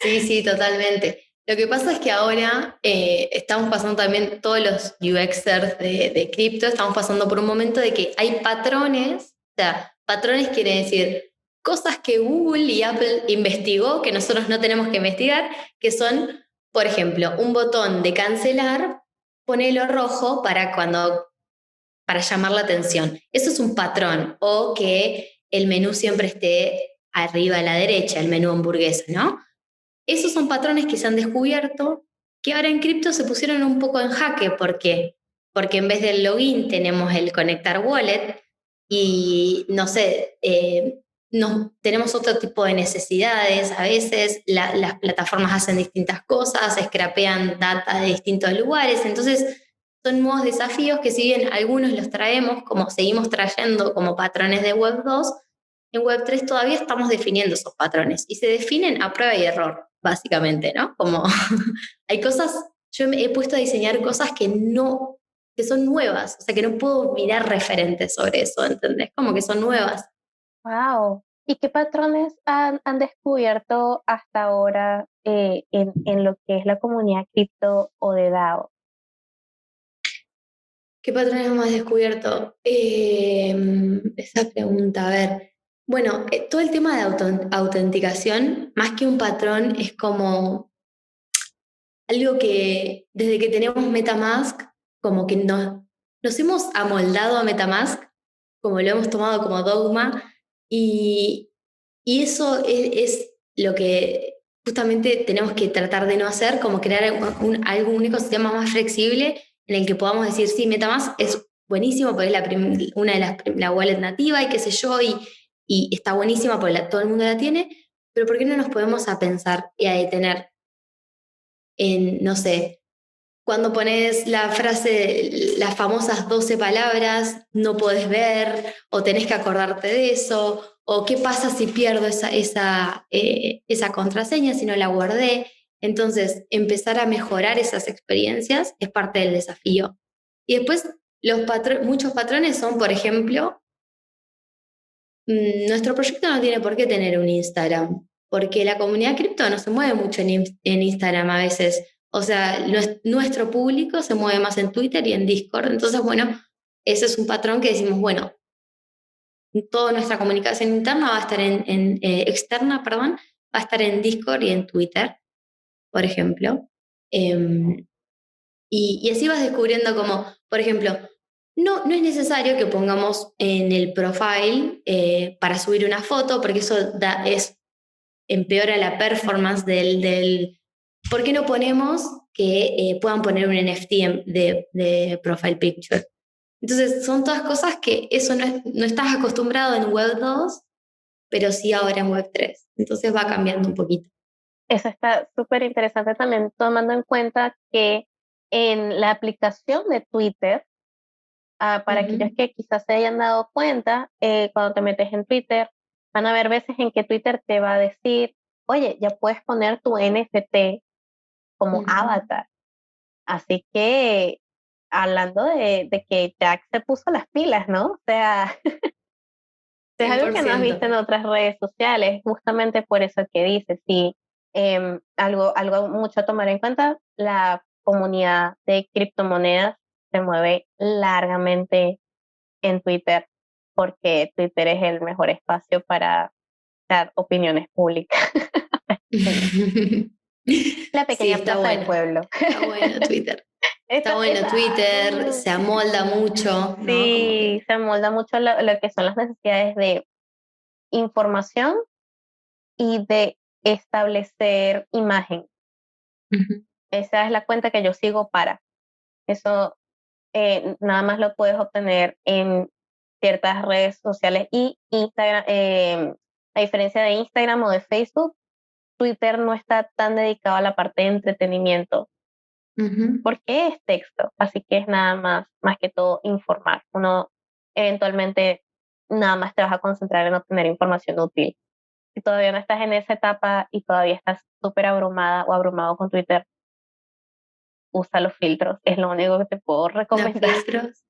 Sí, sí, totalmente. Lo que pasa es que ahora estamos pasando también, todos los UXers de cripto, estamos pasando por un momento de que hay patrones, o sea, patrones quiere decir cosas que Google y Apple investigó, que nosotros no tenemos que investigar, que son, por ejemplo, un botón de cancelar, ponelo rojo para llamar la atención. Eso es un patrón, o que el menú siempre esté arriba a la derecha, el menú hamburguesa, ¿no? Esos son patrones que se han descubierto que ahora en cripto se pusieron un poco en jaque. ¿Por qué? Porque en vez del login tenemos el conectar wallet y no sé, tenemos otro tipo de necesidades, a veces las plataformas hacen distintas cosas, scrapean data de distintos lugares, entonces son nuevos desafíos que si bien algunos los traemos, como seguimos trayendo como patrones de Web 2, en Web 3 todavía estamos definiendo esos patrones y se definen a prueba y error, básicamente, ¿no? Como hay cosas, yo me he puesto a diseñar cosas que son nuevas, o sea, que no puedo mirar referentes sobre eso, ¿entendés? Como que son nuevas. Wow. ¿Y qué patrones han descubierto hasta ahora en lo que es la comunidad cripto o de DAO? ¿Qué patrones hemos descubierto? Esa pregunta, a ver. Bueno, todo el tema de autenticación, más que un patrón, es como algo que desde que tenemos MetaMask, como que nos hemos amoldado a MetaMask, como lo hemos tomado como dogma, y, y eso es lo que justamente tenemos que tratar de no hacer, como crear un ecosistema más flexible en el que podamos decir, sí, MetaMask es buenísimo porque es una de la wallet nativa y qué sé yo, y está buenísima porque todo el mundo la tiene, pero ¿por qué no nos podemos a pensar y a detener en, no sé, cuando pones la frase, las famosas 12 palabras, no podés ver o tenés que acordarte de eso, o qué pasa si pierdo esa contraseña, si no la guardé? Entonces, empezar a mejorar esas experiencias es parte del desafío. Y después, muchos patrones son, por ejemplo, nuestro proyecto no tiene por qué tener un Instagram, porque la comunidad cripto no se mueve mucho en Instagram a veces. O sea, nuestro público se mueve más en Twitter y en Discord. Entonces, bueno, ese es un patrón que decimos, bueno, toda nuestra comunicación interna va a estar externa, perdón, va a estar en Discord y en Twitter, por ejemplo. Em, y así vas descubriendo como, por ejemplo, no es necesario que pongamos en el profile para subir una foto, porque eso empeora la performance del. ¿Por qué no ponemos que puedan poner un NFT de profile picture? Entonces, son todas cosas que eso no estás acostumbrado en Web 2, pero sí ahora en Web 3. Entonces va cambiando un poquito. Eso está súper interesante también, tomando en cuenta que en la aplicación de Twitter, para aquellos que quizás se hayan dado cuenta, cuando te metes en Twitter, van a haber veces en que Twitter te va a decir, oye, ya puedes poner tu NFT como avatar. Así que, hablando de que Jack se puso las pilas, ¿no? O sea, es algo que no has visto en 100%. otras redes sociales, justamente por eso que dices, sí, algo mucho a tomar en cuenta, la comunidad de criptomonedas se mueve largamente en Twitter, porque Twitter es el mejor espacio para dar opiniones públicas. La Sí, pequeña está plaza del bueno. pueblo. Está bueno Twitter. Está bueno Twitter, Exacto. se amolda mucho, ¿no? Como Sí, que. se amolda mucho lo que son las necesidades de información y de establecer imagen. Ujú. Esa es la cuenta que yo sigo para. Eso nada más lo puedes obtener en ciertas redes sociales y Instagram, a diferencia de Instagram o de Facebook, Twitter no está tan dedicado a la parte de entretenimiento Ujú. porque es texto, así que es nada más que todo informar. Uno eventualmente nada más te vas a concentrar en obtener información útil. Si todavía no estás en esa etapa y todavía estás súper abrumada o abrumado con Twitter, usa los filtros, es lo único que te puedo Los recomendar. filtros.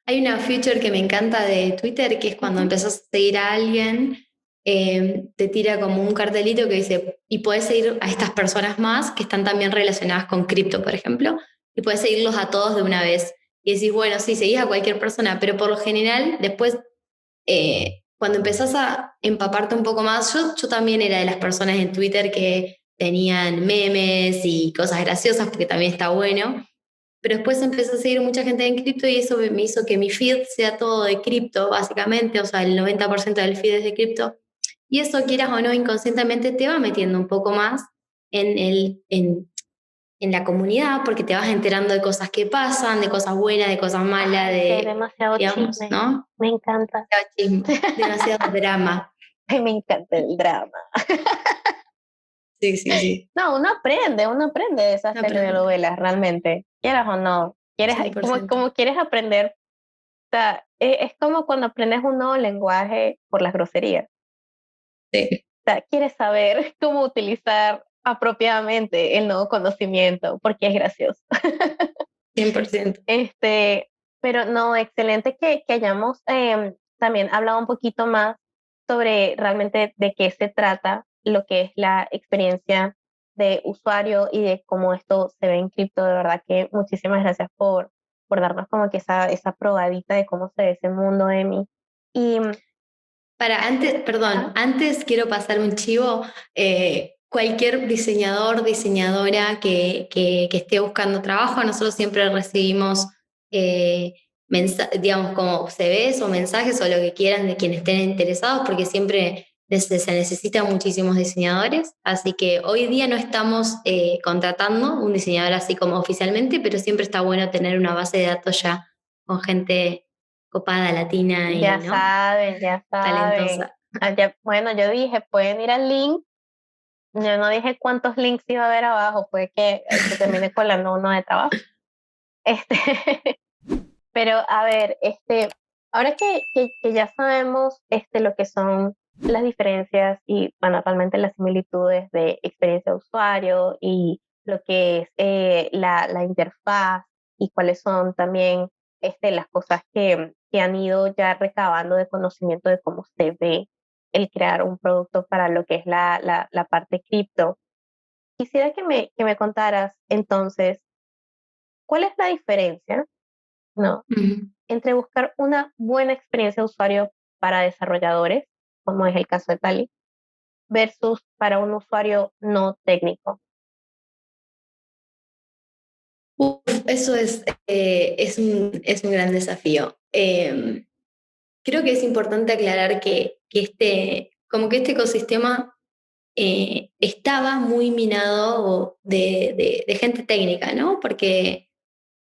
Hay una feature que me encanta de Twitter, que es cuando Ujú. empezás a seguir a alguien, te tira como un cartelito que dice, y puedes seguir a estas personas más que están también relacionadas con cripto, por ejemplo, y puedes seguirlos a todos de una vez. Y decís, bueno, sí, seguís a cualquier persona, pero por lo general, después, cuando empezás a empaparte un poco más, yo también era de las personas en Twitter que tenían memes y cosas graciosas, porque también está bueno, pero después empecé a seguir mucha gente en cripto y eso me hizo que mi feed sea todo de cripto, básicamente, o sea, el 90% del feed es de cripto. Y eso, quieras o no, inconscientemente te va metiendo un poco más en la comunidad, porque te vas enterando de cosas que pasan, de cosas buenas, de cosas malas, Ay, sí, hay demasiado digamos, chisme. ¿no? Me encanta. Demasiado chisme, demasiado drama. Ay, me encanta el drama. Sí, sí, sí. No, uno aprende de esas No aprende, telenovelas realmente, quieras o no. Quieres, como 100%. quieres aprender, o sea, es como cuando aprendes un nuevo lenguaje por las groserías. Sí, O sea, quieres saber cómo utilizar apropiadamente el nuevo conocimiento, porque es gracioso. 100%. Este, pero no, excelente que hayamos también hablado un poquito más sobre realmente de qué se trata lo que es la experiencia de usuario y de cómo esto se ve en cripto. De verdad que muchísimas gracias por darnos como que esa probadita de cómo se ve ese mundo, Emi. Y, Para antes, perdón, ajá, antes quiero pasar un chivo. Cualquier diseñador, diseñadora que esté buscando trabajo, nosotros siempre recibimos, digamos, como CVs o mensajes o lo que quieran de quienes estén interesados, porque siempre se necesitan muchísimos diseñadores. Así que hoy día no estamos contratando un diseñador así como oficialmente, pero siempre está bueno tener una base de datos ya con gente copada, latina y, ya ¿no? saben, ya saben. Talentosa. Bueno, yo dije, pueden ir al link. Yo no dije cuántos links iba a haber abajo, puede que se termine colando uno de trabajo. Este, pero a ver, ahora que ya sabemos lo que son las diferencias y, bueno, realmente las similitudes de experiencia de usuario y lo que es la interfaz y cuáles son también las cosas que han ido ya recabando de conocimiento de cómo se ve el crear un producto para lo que es la parte cripto. Quisiera que me contaras entonces, ¿cuál es la diferencia, no, Ujú. entre buscar una buena experiencia de usuario para desarrolladores, como es el caso de Tali, versus para un usuario no técnico? Uf, eso es un gran desafío. Creo que es importante aclarar como que este ecosistema estaba muy minado de gente técnica, ¿no? Porque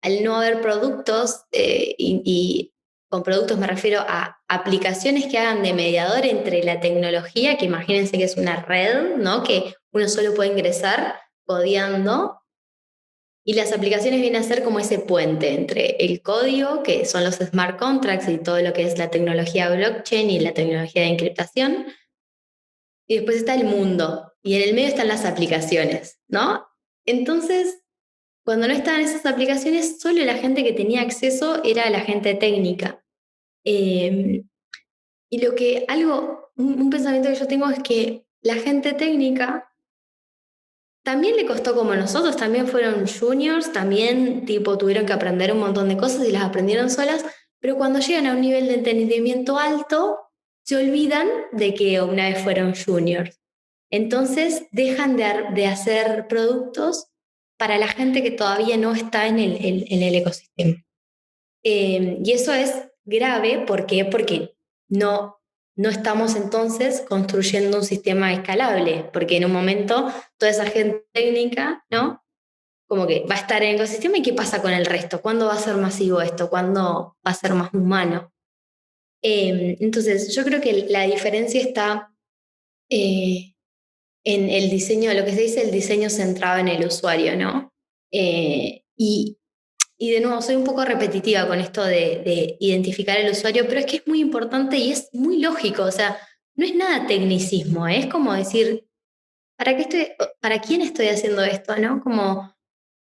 al no haber productos, y con productos me refiero a aplicaciones que hagan de mediador entre la tecnología, que imagínense que es una red, ¿no? Que uno solo puede ingresar codeando, y las aplicaciones vienen a ser como ese puente entre el código, que son los smart contracts y todo lo que es la tecnología blockchain y la tecnología de encriptación, y después está el mundo, y en el medio están las aplicaciones, ¿no? Entonces, cuando no estaban esas aplicaciones, solo la gente que tenía acceso era la gente técnica. Eh, y un pensamiento que yo tengo es que la gente técnica también le costó como nosotros, también fueron juniors, también tipo tuvieron que aprender un montón de cosas y las aprendieron solas, pero cuando llegan a un nivel de entendimiento alto, se olvidan de que una vez fueron juniors. Entonces dejan de hacer productos para la gente que todavía no está en el ecosistema. Y eso es grave, ¿por qué? Porque no, no estamos entonces construyendo un sistema escalable, porque en un momento toda esa gente técnica, ¿no? Como que va a estar en el ecosistema y ¿qué pasa con el resto? ¿Cuándo va a ser masivo esto? ¿Cuándo va a ser más humano? Entonces, yo creo que la diferencia está eh, en el diseño, lo que se dice el diseño centrado en el usuario, ¿no? Y de nuevo, soy un poco repetitiva con esto de identificar el usuario, pero es que es muy importante y es muy lógico, o sea, no es nada tecnicismo, ¿eh? Es como decir, ¿para quién estoy haciendo esto, no? Como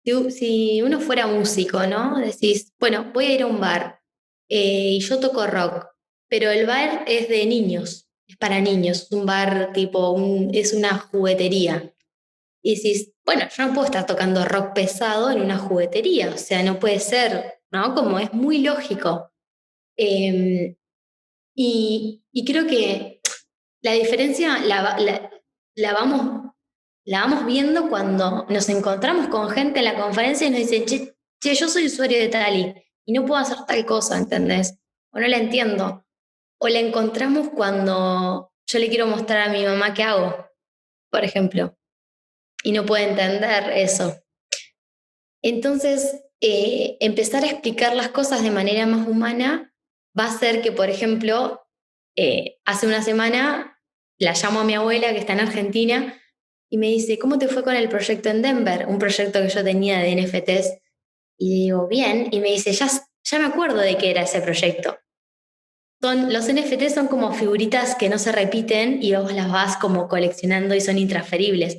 si uno fuera músico, ¿no? Decís, bueno, voy a ir a un bar y yo toco rock, pero el bar es de niños, es para niños, es un bar tipo, es una juguetería. Y decís, bueno, yo no puedo estar tocando rock pesado en una juguetería, o sea, no puede ser, ¿no? Como es muy lógico. Eh, y creo que la diferencia la vamos viendo cuando nos encontramos con gente en la conferencia y nos dicen, che, yo soy usuario de tal y no puedo hacer tal cosa, ¿entendés? O no la entiendo. O la encontramos cuando yo le quiero mostrar a mi mamá qué hago, por ejemplo, y no puede entender eso. Entonces, empezar a explicar las cosas de manera más humana va a ser que, por ejemplo, hace una semana la llamo a mi abuela que está en Argentina y me dice, ¿cómo te fue con el proyecto en Denver? Un proyecto que yo tenía de NFTs. Y digo, bien. Y me dice, ya me acuerdo de qué era ese proyecto. Los NFT son como figuritas que no se repiten y vos las vas como coleccionando y son intransferibles.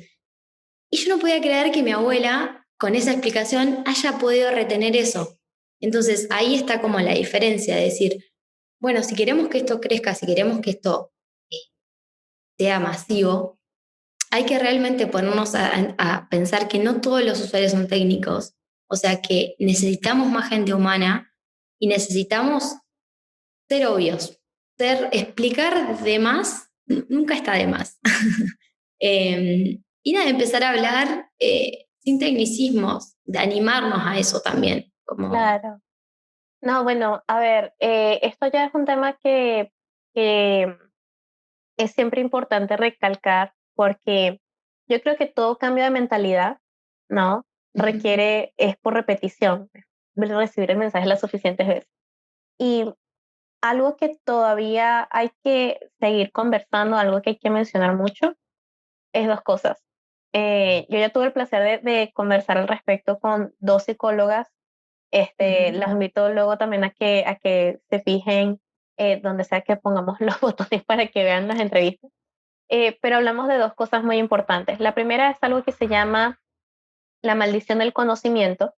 Y yo no podía creer que mi abuela, con esa explicación, haya podido retener eso. Entonces ahí está como la diferencia de decir, bueno, si queremos que esto crezca, si queremos que esto sea masivo, hay que realmente ponernos a pensar que no todos los usuarios son técnicos, o sea que necesitamos más gente humana y necesitamos ser obvios, explicar de más, nunca está de más. Y nada, empezar a hablar sin tecnicismos, de animarnos a eso también. Como... Claro. No, bueno, a ver, esto ya es un tema que es siempre importante recalcar porque yo creo que todo cambio de mentalidad, ¿no? Requiere, es por repetición, recibir el mensaje las suficientes veces. Y algo que todavía hay que seguir conversando, algo que hay que mencionar mucho, es dos cosas. Yo ya tuve el placer de conversar al respecto con dos psicólogas. Los invito luego también a que se fijen donde sea que pongamos los botones para que vean las entrevistas. Pero hablamos de dos cosas muy importantes. La primera es algo que se llama la maldición del conocimiento,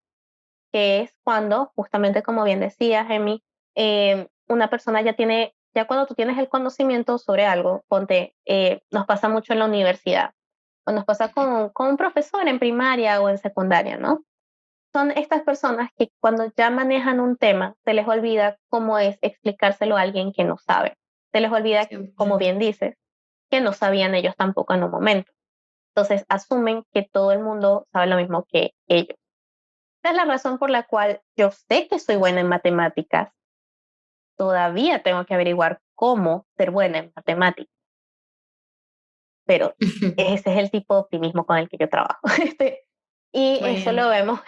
que es cuando, justamente como bien decía Emi, una persona ya cuando tú tienes el conocimiento sobre algo, ponte, nos pasa mucho en la universidad, o nos pasa con un profesor en primaria o en secundaria, ¿no? Son estas personas que cuando ya manejan un tema, se les olvida cómo es explicárselo a alguien que no sabe. Se les olvida, como bien dices, que no sabían ellos tampoco en un momento. Entonces asumen que todo el mundo sabe lo mismo que ellos. Esa es la razón por la cual yo sé que soy buena en matemáticas. Todavía tengo que averiguar cómo ser buena en matemáticas. Pero ese es el tipo de optimismo con el que yo trabajo. Y Muy eso lo bien. vemos,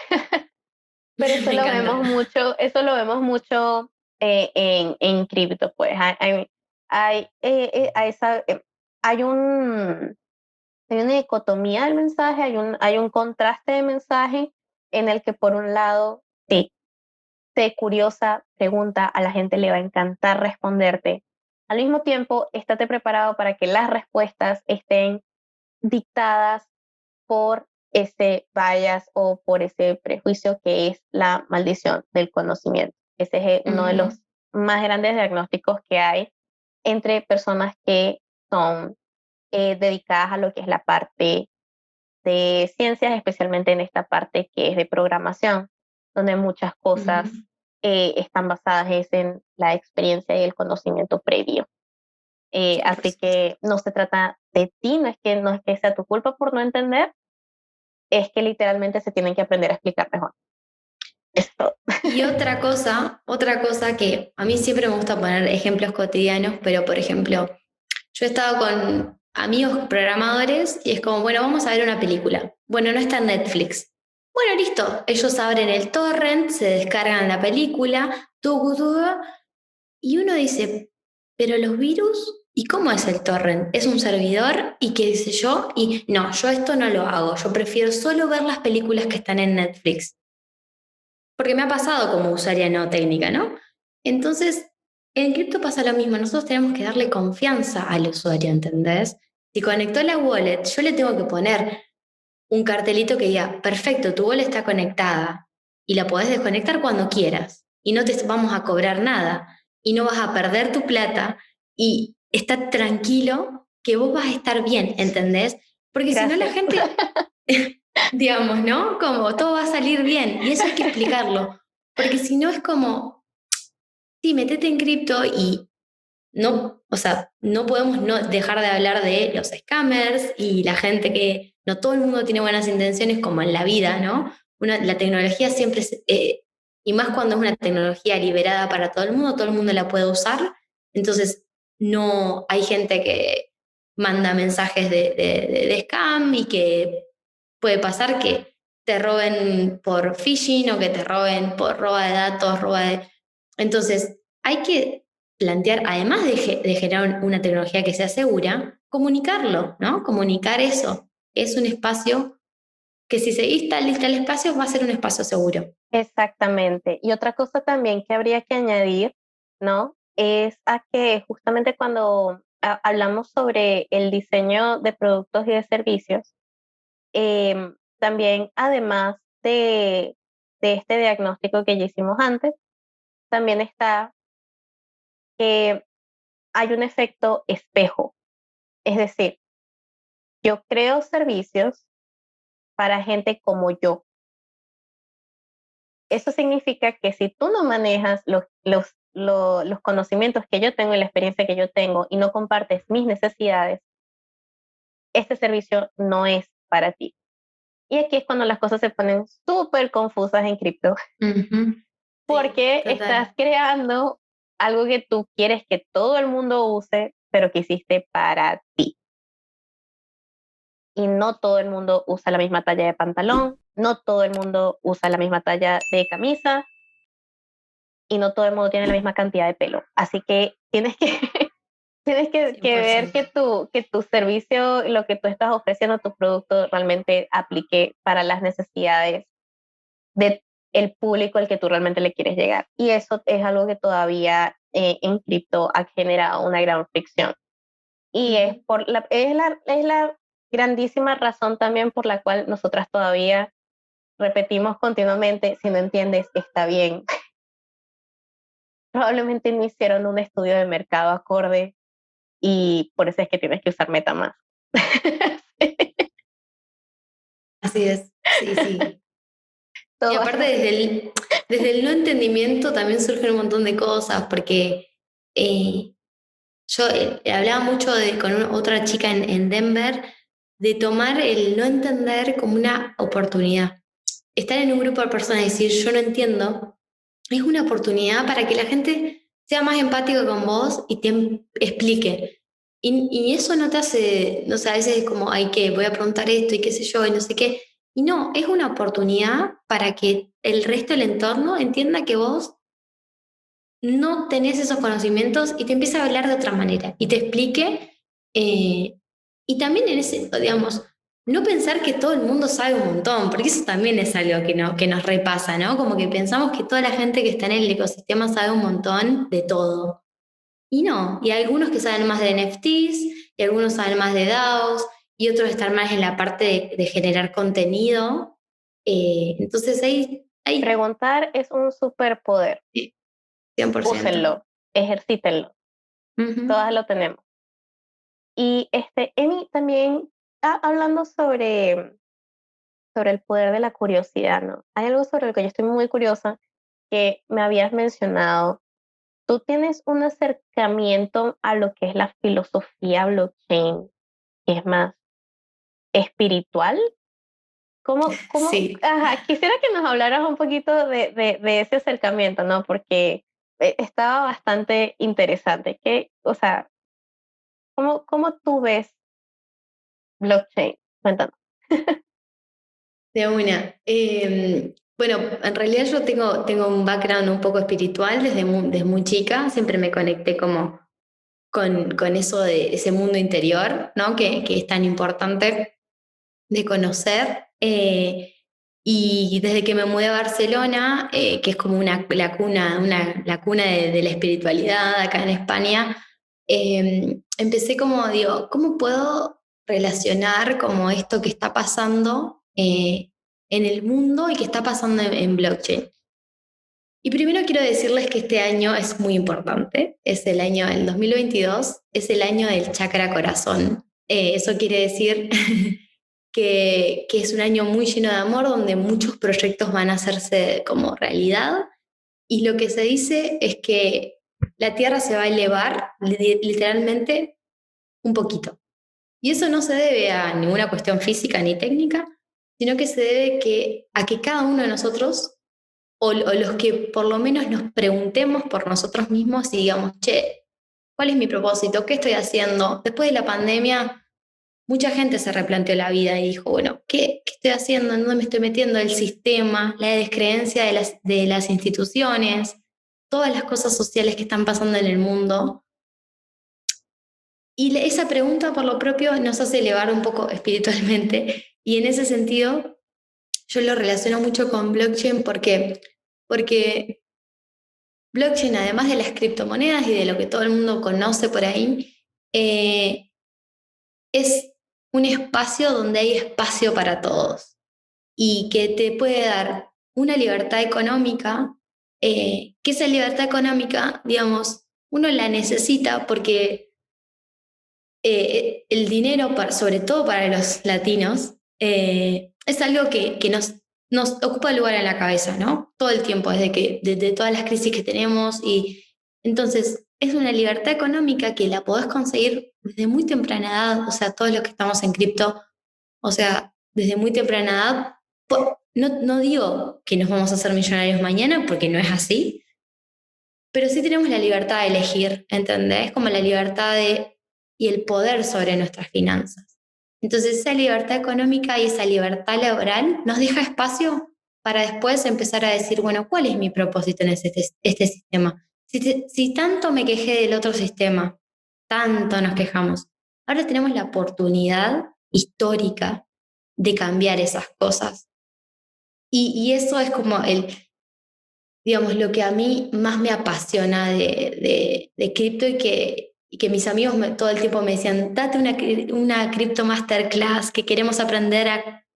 pero Me encanta. eso lo vemos mucho en cripto, pues. Hay, a esa, hay una dicotomía del mensaje, hay un contraste de mensaje en el que por un lado, sí, sé curiosa, pregunta, a la gente le va a encantar responderte. Al mismo tiempo, estate preparado para que las respuestas estén dictadas por ese bias o por ese prejuicio que es la maldición del conocimiento. Ese es uno de los más grandes diagnósticos que hay entre personas que son dedicadas a lo que es la parte de ciencias, especialmente en esta parte que es de programación, donde muchas cosas están basadas en la experiencia y el conocimiento previo. Así que no se trata de ti, no es que sea tu culpa por no entender, es que literalmente se tienen que aprender a explicar mejor. Esto. Y otra cosa que a mí siempre me gusta poner ejemplos cotidianos, pero por ejemplo, yo he estado con amigos programadores y es como, bueno, vamos a ver una película. Bueno, no está en Netflix. Bueno, listo. Ellos abren el torrent, se descargan la película, y uno dice, pero los virus, ¿y cómo es el torrent? ¿Es un servidor? ¿Y qué dice yo? Y no, yo esto no lo hago. Yo prefiero solo ver las películas que están en Netflix. Porque me ha pasado como usuaria no técnica, ¿no? Entonces, en cripto pasa lo mismo. Nosotros tenemos que darle confianza al usuario, ¿entendés? Si conectó la wallet, yo le tengo que poner un cartelito que diga, perfecto, tu wallet está conectada y la podés desconectar cuando quieras y no te vamos a cobrar nada y no vas a perder tu plata y está tranquilo que vos vas a estar bien, ¿entendés? Porque si no la Gracias. gente, digamos, ¿no? Como todo va a salir bien y eso hay que explicarlo, porque si no es como, sí, metete en cripto y no, o sea, no podemos no dejar de hablar de los scammers y la gente que no todo el mundo tiene buenas intenciones como en la vida, ¿no? La tecnología siempre es, y más cuando es una tecnología liberada para todo el mundo la puede usar, entonces no hay gente que manda mensajes de scam y que puede pasar que te roben por phishing o que te roben por roba de datos, Entonces, hay que plantear, además de generar una tecnología que sea segura, comunicarlo, ¿no? Comunicar eso. Es un espacio que si seguís tal y tal espacio va a ser un espacio seguro. Exactamente. Y otra cosa también que habría que añadir, ¿no? Es a que justamente cuando hablamos sobre el diseño de productos y de servicios, también además de este diagnóstico que ya hicimos antes, también está que hay un efecto espejo. Es decir, yo creo servicios para gente como yo. Eso significa que si tú no manejas los conocimientos que yo tengo y la experiencia que yo tengo y no compartes mis necesidades, este servicio no es para ti. Y aquí es cuando las cosas se ponen súper confusas en cripto, porque Sí, estás total. creando algo que tú quieres que todo el mundo use, pero que hiciste para ti. Y no todo el mundo usa la misma talla de pantalón, no todo el mundo usa la misma talla de camisa y no todo el mundo tiene la misma cantidad de pelo. Así que tienes que, tienes que ver 100%. que tu servicio, lo que tú estás ofreciendo, tu producto realmente aplique para las necesidades de el público al que tú realmente le quieres llegar. Y eso es algo que todavía en cripto ha generado una gran fricción. Y es la grandísima razón también por la cual nosotras todavía repetimos continuamente, si no entiendes, está bien. Probablemente no hicieron un estudio de mercado acorde y por eso es que tienes que usar MetaMask. Así es, sí, sí. Y Todo aparte está bien. desde el no entendimiento también surgen un montón de cosas, porque yo hablaba mucho con otra chica en Denver de tomar el no entender como una oportunidad. Estar en un grupo de personas y decir yo no entiendo es una oportunidad para que la gente sea más empática con vos y te explique. Y eso no te hace, no sé, a veces es como, ay, que voy a preguntar esto y qué sé yo, y no sé qué. Y no, es una oportunidad para que el resto del entorno entienda que vos no tenés esos conocimientos y te empieza a hablar de otra manera y te explique. Y también en ese, digamos, no pensar que todo el mundo sabe un montón, porque eso también es algo que, no, que nos repasa, ¿no? Como que pensamos que toda la gente que está en el ecosistema sabe un montón de todo. Y no, y hay algunos que saben más de NFTs, y algunos saben más de DAOs, y otros están más en la parte de generar contenido. Entonces ahí Preguntar es un superpoder. sí, 100%. Úsenlo, ejercítenlo. Ujú. Todas lo tenemos. Y Emi, también hablando sobre el poder de la curiosidad, ¿no? Hay algo sobre lo que yo estoy muy curiosa que me habías mencionado. ¿Tú tienes un acercamiento a lo que es la filosofía blockchain, que es más espiritual? Sí. Ajá, quisiera que nos hablaras un poquito de ese acercamiento, ¿no? Porque estaba bastante interesante. O sea, cómo tú ves blockchain? Cuéntanos. De una. Bueno, en realidad yo tengo un background un poco espiritual desde muy chica, siempre me conecté como con eso de ese mundo interior, ¿no? Que es tan importante de conocer. Y desde que me mudé a Barcelona, que es como la cuna de la espiritualidad acá en España, empecé como, digo, ¿cómo puedo relacionar como esto que está pasando en el mundo y que está pasando en blockchain? Y primero quiero decirles que este año es muy importante, es el 2022, es el año del chakra corazón. Eso quiere decir que es un año muy lleno de amor, donde muchos proyectos van a hacerse como realidad. Y lo que se dice es que la Tierra se va a elevar literalmente un poquito. Y eso no se debe a ninguna cuestión física ni técnica, sino que se debe a que cada uno de nosotros, o los que por lo menos nos preguntemos por nosotros mismos y digamos, che, ¿cuál es mi propósito? ¿Qué estoy haciendo? Después de la pandemia, mucha gente se replanteó la vida y dijo, bueno, ¿qué estoy haciendo? ¿En dónde me estoy metiendo? El sistema, la descreencia de las instituciones. todas las cosas sociales que están pasando en el mundo. Y esa pregunta por lo propio nos hace elevar un poco espiritualmente y en ese sentido yo lo relaciono mucho con blockchain porque blockchain, además de las criptomonedas y de lo que todo el mundo conoce por ahí, eh, es un espacio donde hay espacio para todos y que te puede dar una libertad económica, que esa libertad económica, digamos, uno la necesita porque el dinero, sobre todo para los latinos, es algo que nos ocupa lugar en la cabeza, ¿no? Todo el tiempo, desde todas las crisis que tenemos. Y entonces es una libertad económica que la podés conseguir desde muy temprana edad, o sea, todos los que estamos en cripto, o sea, desde muy temprana edad. No digo que nos vamos a hacer millonarios mañana, porque no es así, pero sí tenemos la libertad de elegir, ¿entendés? Como la libertad y el poder sobre nuestras finanzas. Entonces esa libertad económica y esa libertad laboral nos deja espacio para después empezar a decir, bueno, ¿cuál es mi propósito en este sistema? Si tanto me quejé del otro sistema, tanto nos quejamos, ahora tenemos la oportunidad histórica de cambiar esas cosas. Y eso es como digamos, lo que a mí más me apasiona de cripto y que mis amigos todo el tiempo me decían, date una cripto masterclass, que queremos aprender a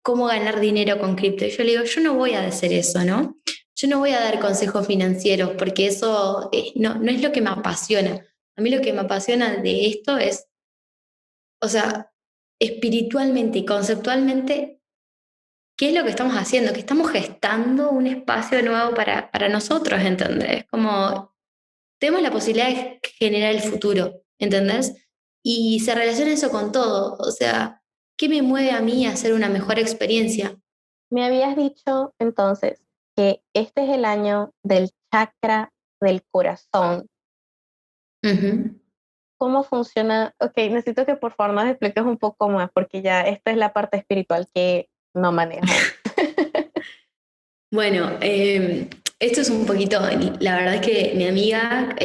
cómo ganar dinero con cripto. Y yo le digo, yo no voy a hacer eso, ¿no? Yo no voy a dar consejos financieros porque eso no es lo que me apasiona. A mí lo que me apasiona de esto es, o sea, espiritualmente y conceptualmente, ¿qué es lo que estamos haciendo? Que estamos gestando un espacio nuevo para nosotros, ¿entendés? Como tenemos la posibilidad de generar el futuro, ¿entendés? Y se relaciona eso con todo. O sea, ¿qué me mueve a mí a hacer una mejor experiencia? Me habías dicho entonces que este es el año del chakra del corazón. Uh-huh. ¿Cómo funciona? Ok, necesito que por favor nos expliques un poco más, porque ya esta es la parte espiritual que no manejo. Bueno, esto es un poquito, la verdad es que mi amiga,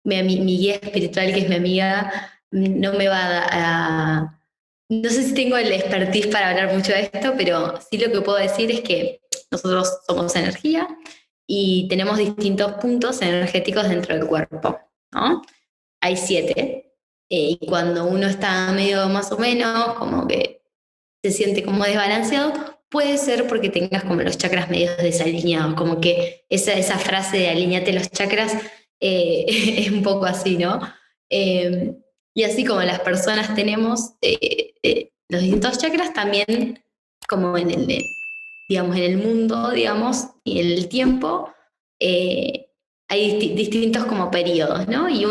mi guía espiritual, que es mi amiga, no me va no sé si tengo el expertise para hablar mucho de esto, pero sí lo que puedo decir es que nosotros somos energía y tenemos distintos puntos energéticos dentro del cuerpo, ¿no? Hay 7. Y cuando uno está medio más o menos, como que se siente como desbalanceado, puede ser porque tengas como los chakras medio desalineados, como que esa frase de alineate los chakras es un poco así, ¿no? Eh, y así como las personas tenemos los distintos chakras, también como digamos, en el mundo, digamos, y en el tiempo, hay distintos como periodos, ¿no? Y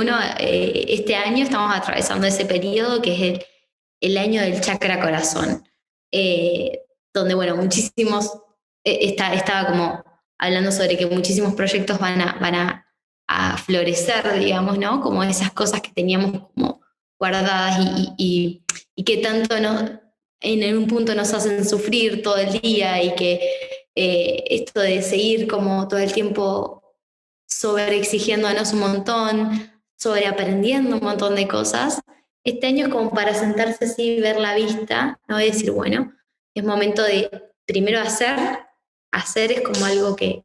este año estamos atravesando ese periodo que es el año del chakra corazón, donde, bueno, estaba como hablando sobre que muchísimos proyectos a florecer, digamos, ¿no? Como esas cosas que teníamos como guardadas y que tanto en un punto nos hacen sufrir todo el día y que esto de seguir como todo el tiempo sobreexigiéndonos un montón, sobreaprendiendo un montón de cosas, este año es como para sentarse así, ver la vista, ¿no? Y decir, bueno, es momento de primero hacer es como algo que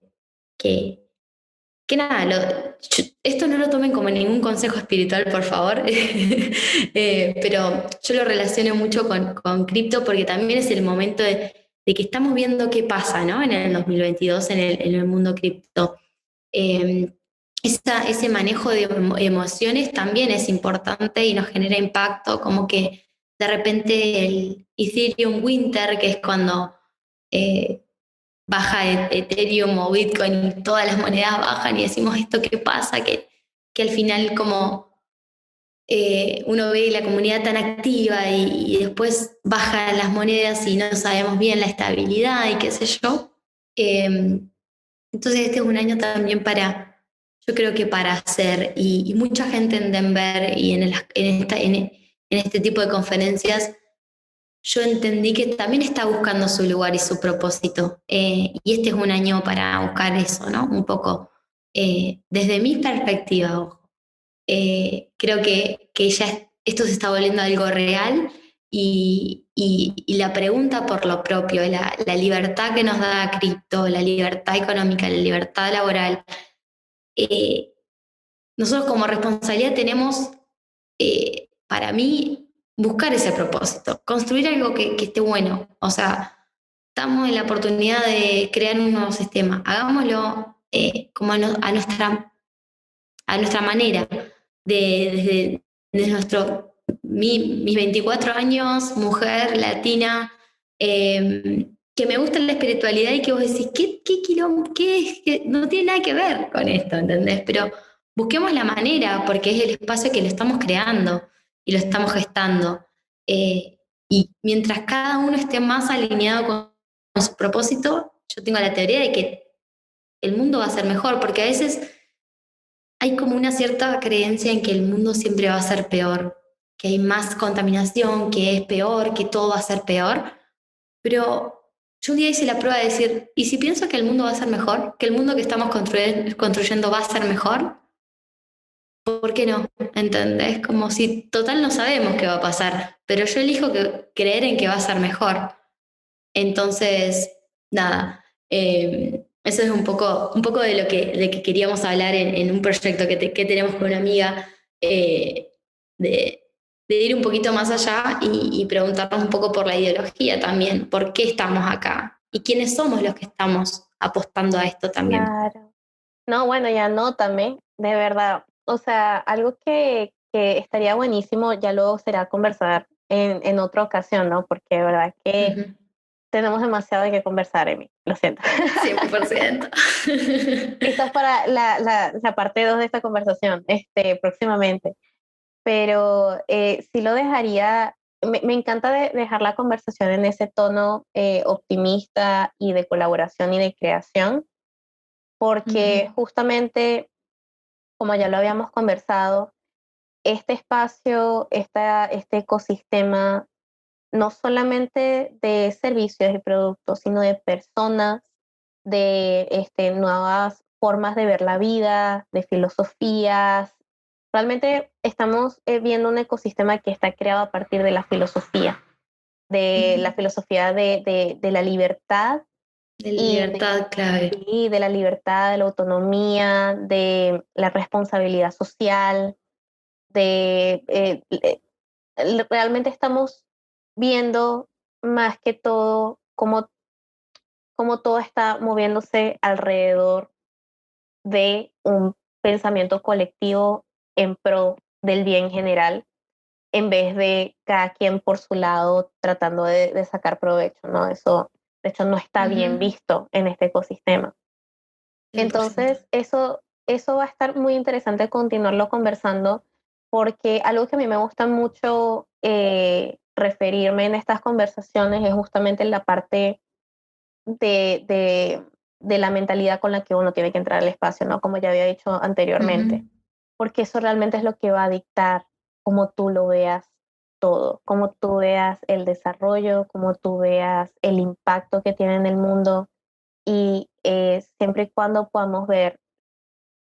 nada, esto no lo tomen como ningún consejo espiritual, por favor, pero yo lo relaciono mucho con cripto porque también es el momento de que estamos viendo qué pasa, ¿no? En el 2022 en el mundo cripto. Ese manejo de emociones también es importante y nos genera impacto, como que de repente el Ethereum Winter, que es cuando baja Ethereum o Bitcoin y todas las monedas bajan y decimos esto qué pasa, que al final como uno ve la comunidad tan activa y después bajan las monedas y no sabemos bien la estabilidad y qué sé yo. Entonces este es un año también yo creo que para hacer, y mucha gente en Denver y en este tipo de conferencias, yo entendí que también está buscando su lugar y su propósito. Y este es un año para buscar eso, ¿no? Un poco, desde mi perspectiva, ojo. Creo que ya esto se está volviendo algo real y la pregunta por lo propio, la libertad que nos da cripto, la libertad económica, la libertad laboral, eh, nosotros como responsabilidad tenemos, para mí, buscar ese propósito, construir algo que esté bueno. O sea, estamos en la oportunidad de crear un nuevo sistema, hagámoslo como a nuestra manera, desde mis 24 años, mujer, latina, que me gusta la espiritualidad y que vos decís, ¿qué quilombo? ¿Qué es? Que no tiene nada que ver con esto, ¿entendés? Pero busquemos la manera, porque es el espacio que lo estamos creando y lo estamos gestando. Y mientras cada uno esté más alineado con su propósito, yo tengo la teoría de que el mundo va a ser mejor, porque a veces hay como una cierta creencia en que el mundo siempre va a ser peor, que hay más contaminación, que es peor, que todo va a ser peor. Pero yo un día hice la prueba de decir, ¿y si pienso que el mundo va a ser mejor? ¿Que el mundo que estamos construyendo va a ser mejor? ¿Por qué no? ¿Entendés? Como si total no sabemos qué va a pasar, pero yo elijo creer en que va a ser mejor. Entonces, nada, eso es un poco de que queríamos hablar en un proyecto que tenemos con una amiga, eh, de, de ir un poquito más allá y preguntarnos un poco por la ideología también, por qué estamos acá y quiénes somos los que estamos apostando a esto también. Claro. No, bueno, ya anótame, de verdad. O sea, algo que estaría buenísimo, ya luego será conversar en otra ocasión, ¿no? Porque de verdad que Ujú. tenemos demasiado de qué conversar, Emi. Lo siento. 100%. Quizás para la parte 2 de esta conversación, próximamente. Pero sí lo dejaría, me encanta dejar la conversación en ese tono optimista y de colaboración y de creación, porque Ujú. justamente, como ya lo habíamos conversado, este espacio, este ecosistema, no solamente de servicios y productos, sino de personas, de nuevas formas de ver la vida, de filosofías. Realmente estamos viendo un ecosistema que está creado a partir de la Ujú. filosofía de la libertad De la y libertad clave. y de la libertad, de la autonomía, de la responsabilidad social, de realmente estamos viendo más que todo cómo todo está moviéndose alrededor de un pensamiento colectivo en pro del bien general, en vez de cada quien por su lado tratando de sacar provecho, ¿no? Eso, de hecho, no está bien Ujú. visto en este ecosistema. 100%. Entonces, eso va a estar muy interesante continuarlo conversando, porque algo que a mí me gusta mucho referirme en estas conversaciones es justamente la parte de, de, de la mentalidad con la que uno tiene que entrar al espacio, ¿no? Como ya había dicho anteriormente, Ujú. porque eso realmente es lo que va a dictar cómo tú lo veas todo, cómo tú veas el desarrollo, cómo tú veas el impacto que tiene en el mundo y siempre y cuando podamos ver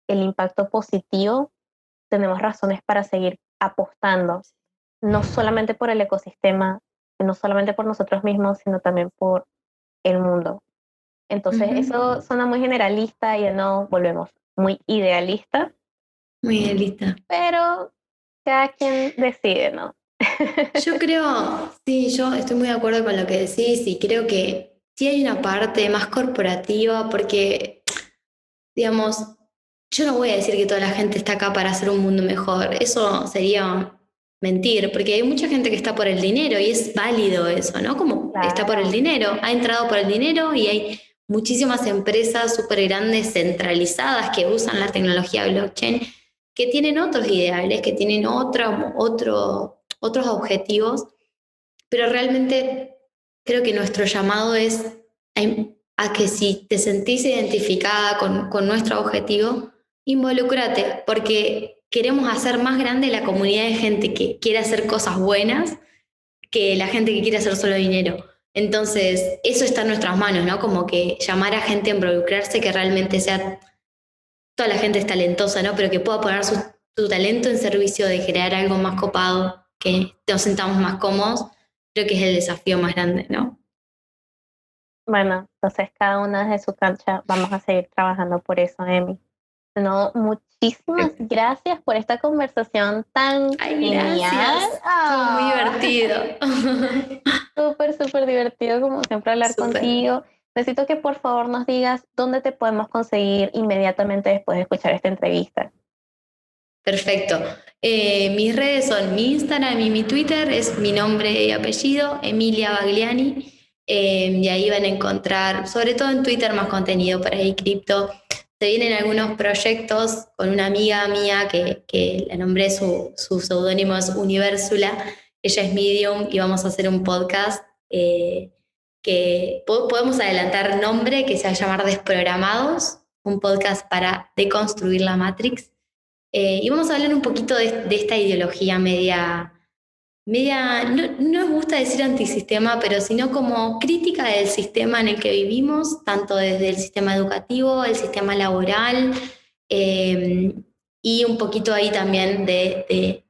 el impacto positivo, tenemos razones para seguir apostando, no solamente por el ecosistema, no solamente por nosotros mismos, sino también por el mundo. Entonces, Ujú. eso suena muy generalista y no volvemos muy idealista, Muy bien, lista. pero cada quien decide, ¿no? Yo creo, sí, yo estoy muy de acuerdo con lo que decís y creo que sí hay una parte más corporativa porque, digamos, yo no voy a decir que toda la gente está acá para hacer un mundo mejor, eso sería mentir, porque hay mucha gente que está por el dinero y es válido eso, ¿no? Como está por el Claro. dinero, ha entrado por el dinero y hay muchísimas empresas súper grandes centralizadas que usan la tecnología blockchain que tienen otros ideales, que tienen otros objetivos, pero realmente creo que nuestro llamado es a que si te sentís identificada con nuestro objetivo, involúcrate, porque queremos hacer más grande la comunidad de gente que quiere hacer cosas buenas que la gente que quiere hacer solo dinero. Entonces, eso está en nuestras manos, ¿no? Como que llamar a gente a involucrarse, que realmente sea, toda la gente es talentosa, ¿no? Pero que pueda poner su talento en servicio de crear algo más copado, que nos sentamos más cómodos, creo que es el desafío más grande, ¿no? Bueno, entonces cada una desde su cancha vamos a seguir trabajando por eso, Emi. No, muchísimas gracias por esta conversación tan Ay, genial. gracias. Estuvo muy divertido. Súper, súper divertido como siempre hablar Súper. contigo. Necesito que por favor nos digas dónde te podemos conseguir inmediatamente después de escuchar esta entrevista. Perfecto. Mis redes son mi Instagram y mi Twitter, es mi nombre y apellido, Emilia Bagliani. Y ahí van a encontrar, sobre todo en Twitter, más contenido para el cripto. Se vienen algunos proyectos con una amiga mía que la nombré, su seudónimo es Universula. Ella es Medium y vamos a hacer un podcast que podemos adelantar nombre, que se va a llamar Desprogramados, un podcast para deconstruir la Matrix. Y vamos a hablar un poquito de esta ideología media, no nos gusta decir antisistema, pero sino como crítica del sistema en el que vivimos, tanto desde el sistema educativo, el sistema laboral, eh, y un poquito ahí también de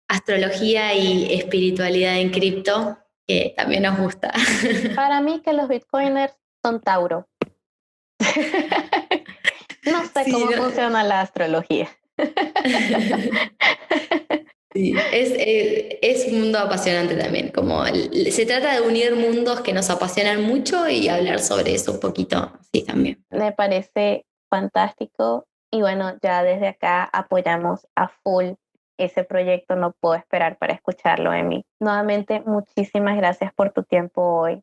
astrología y espiritualidad en cripto, que también nos gusta. Para mí que los bitcoiners son Tauro. No sé Sí, cómo ¿no? funciona la astrología. Sí, es un mundo apasionante también, como se trata de unir mundos que nos apasionan mucho y hablar sobre eso un poquito, sí, también. Me parece fantástico y bueno, ya desde acá apoyamos a full ese proyecto. No puedo esperar para escucharlo, Emi. Nuevamente, muchísimas gracias por tu tiempo hoy.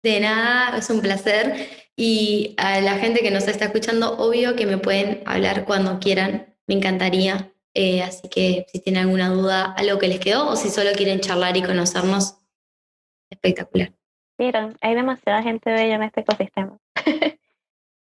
De nada, es un placer y a la gente que nos está escuchando, obvio que me pueden hablar cuando quieran, me encantaría. Así que si tienen alguna duda, algo que les quedó o si solo quieren charlar y conocernos, espectacular. Vieron, hay demasiada gente bella en este ecosistema.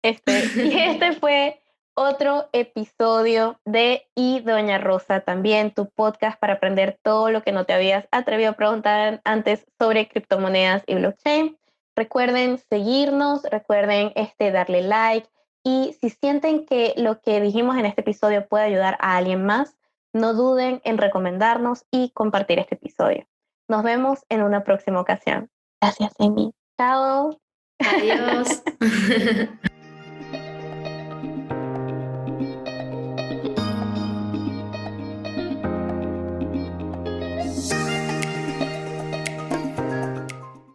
Y este fue otro episodio de Y Doña Rosa también, tu podcast para aprender todo lo que no te habías atrevido a preguntar antes sobre criptomonedas y blockchain. Recuerden seguirnos, recuerden darle like y si sienten que lo que dijimos en este episodio puede ayudar a alguien más, no duden en recomendarnos y compartir este episodio. Nos vemos en una próxima ocasión. Gracias, Amy. Chao. Adiós.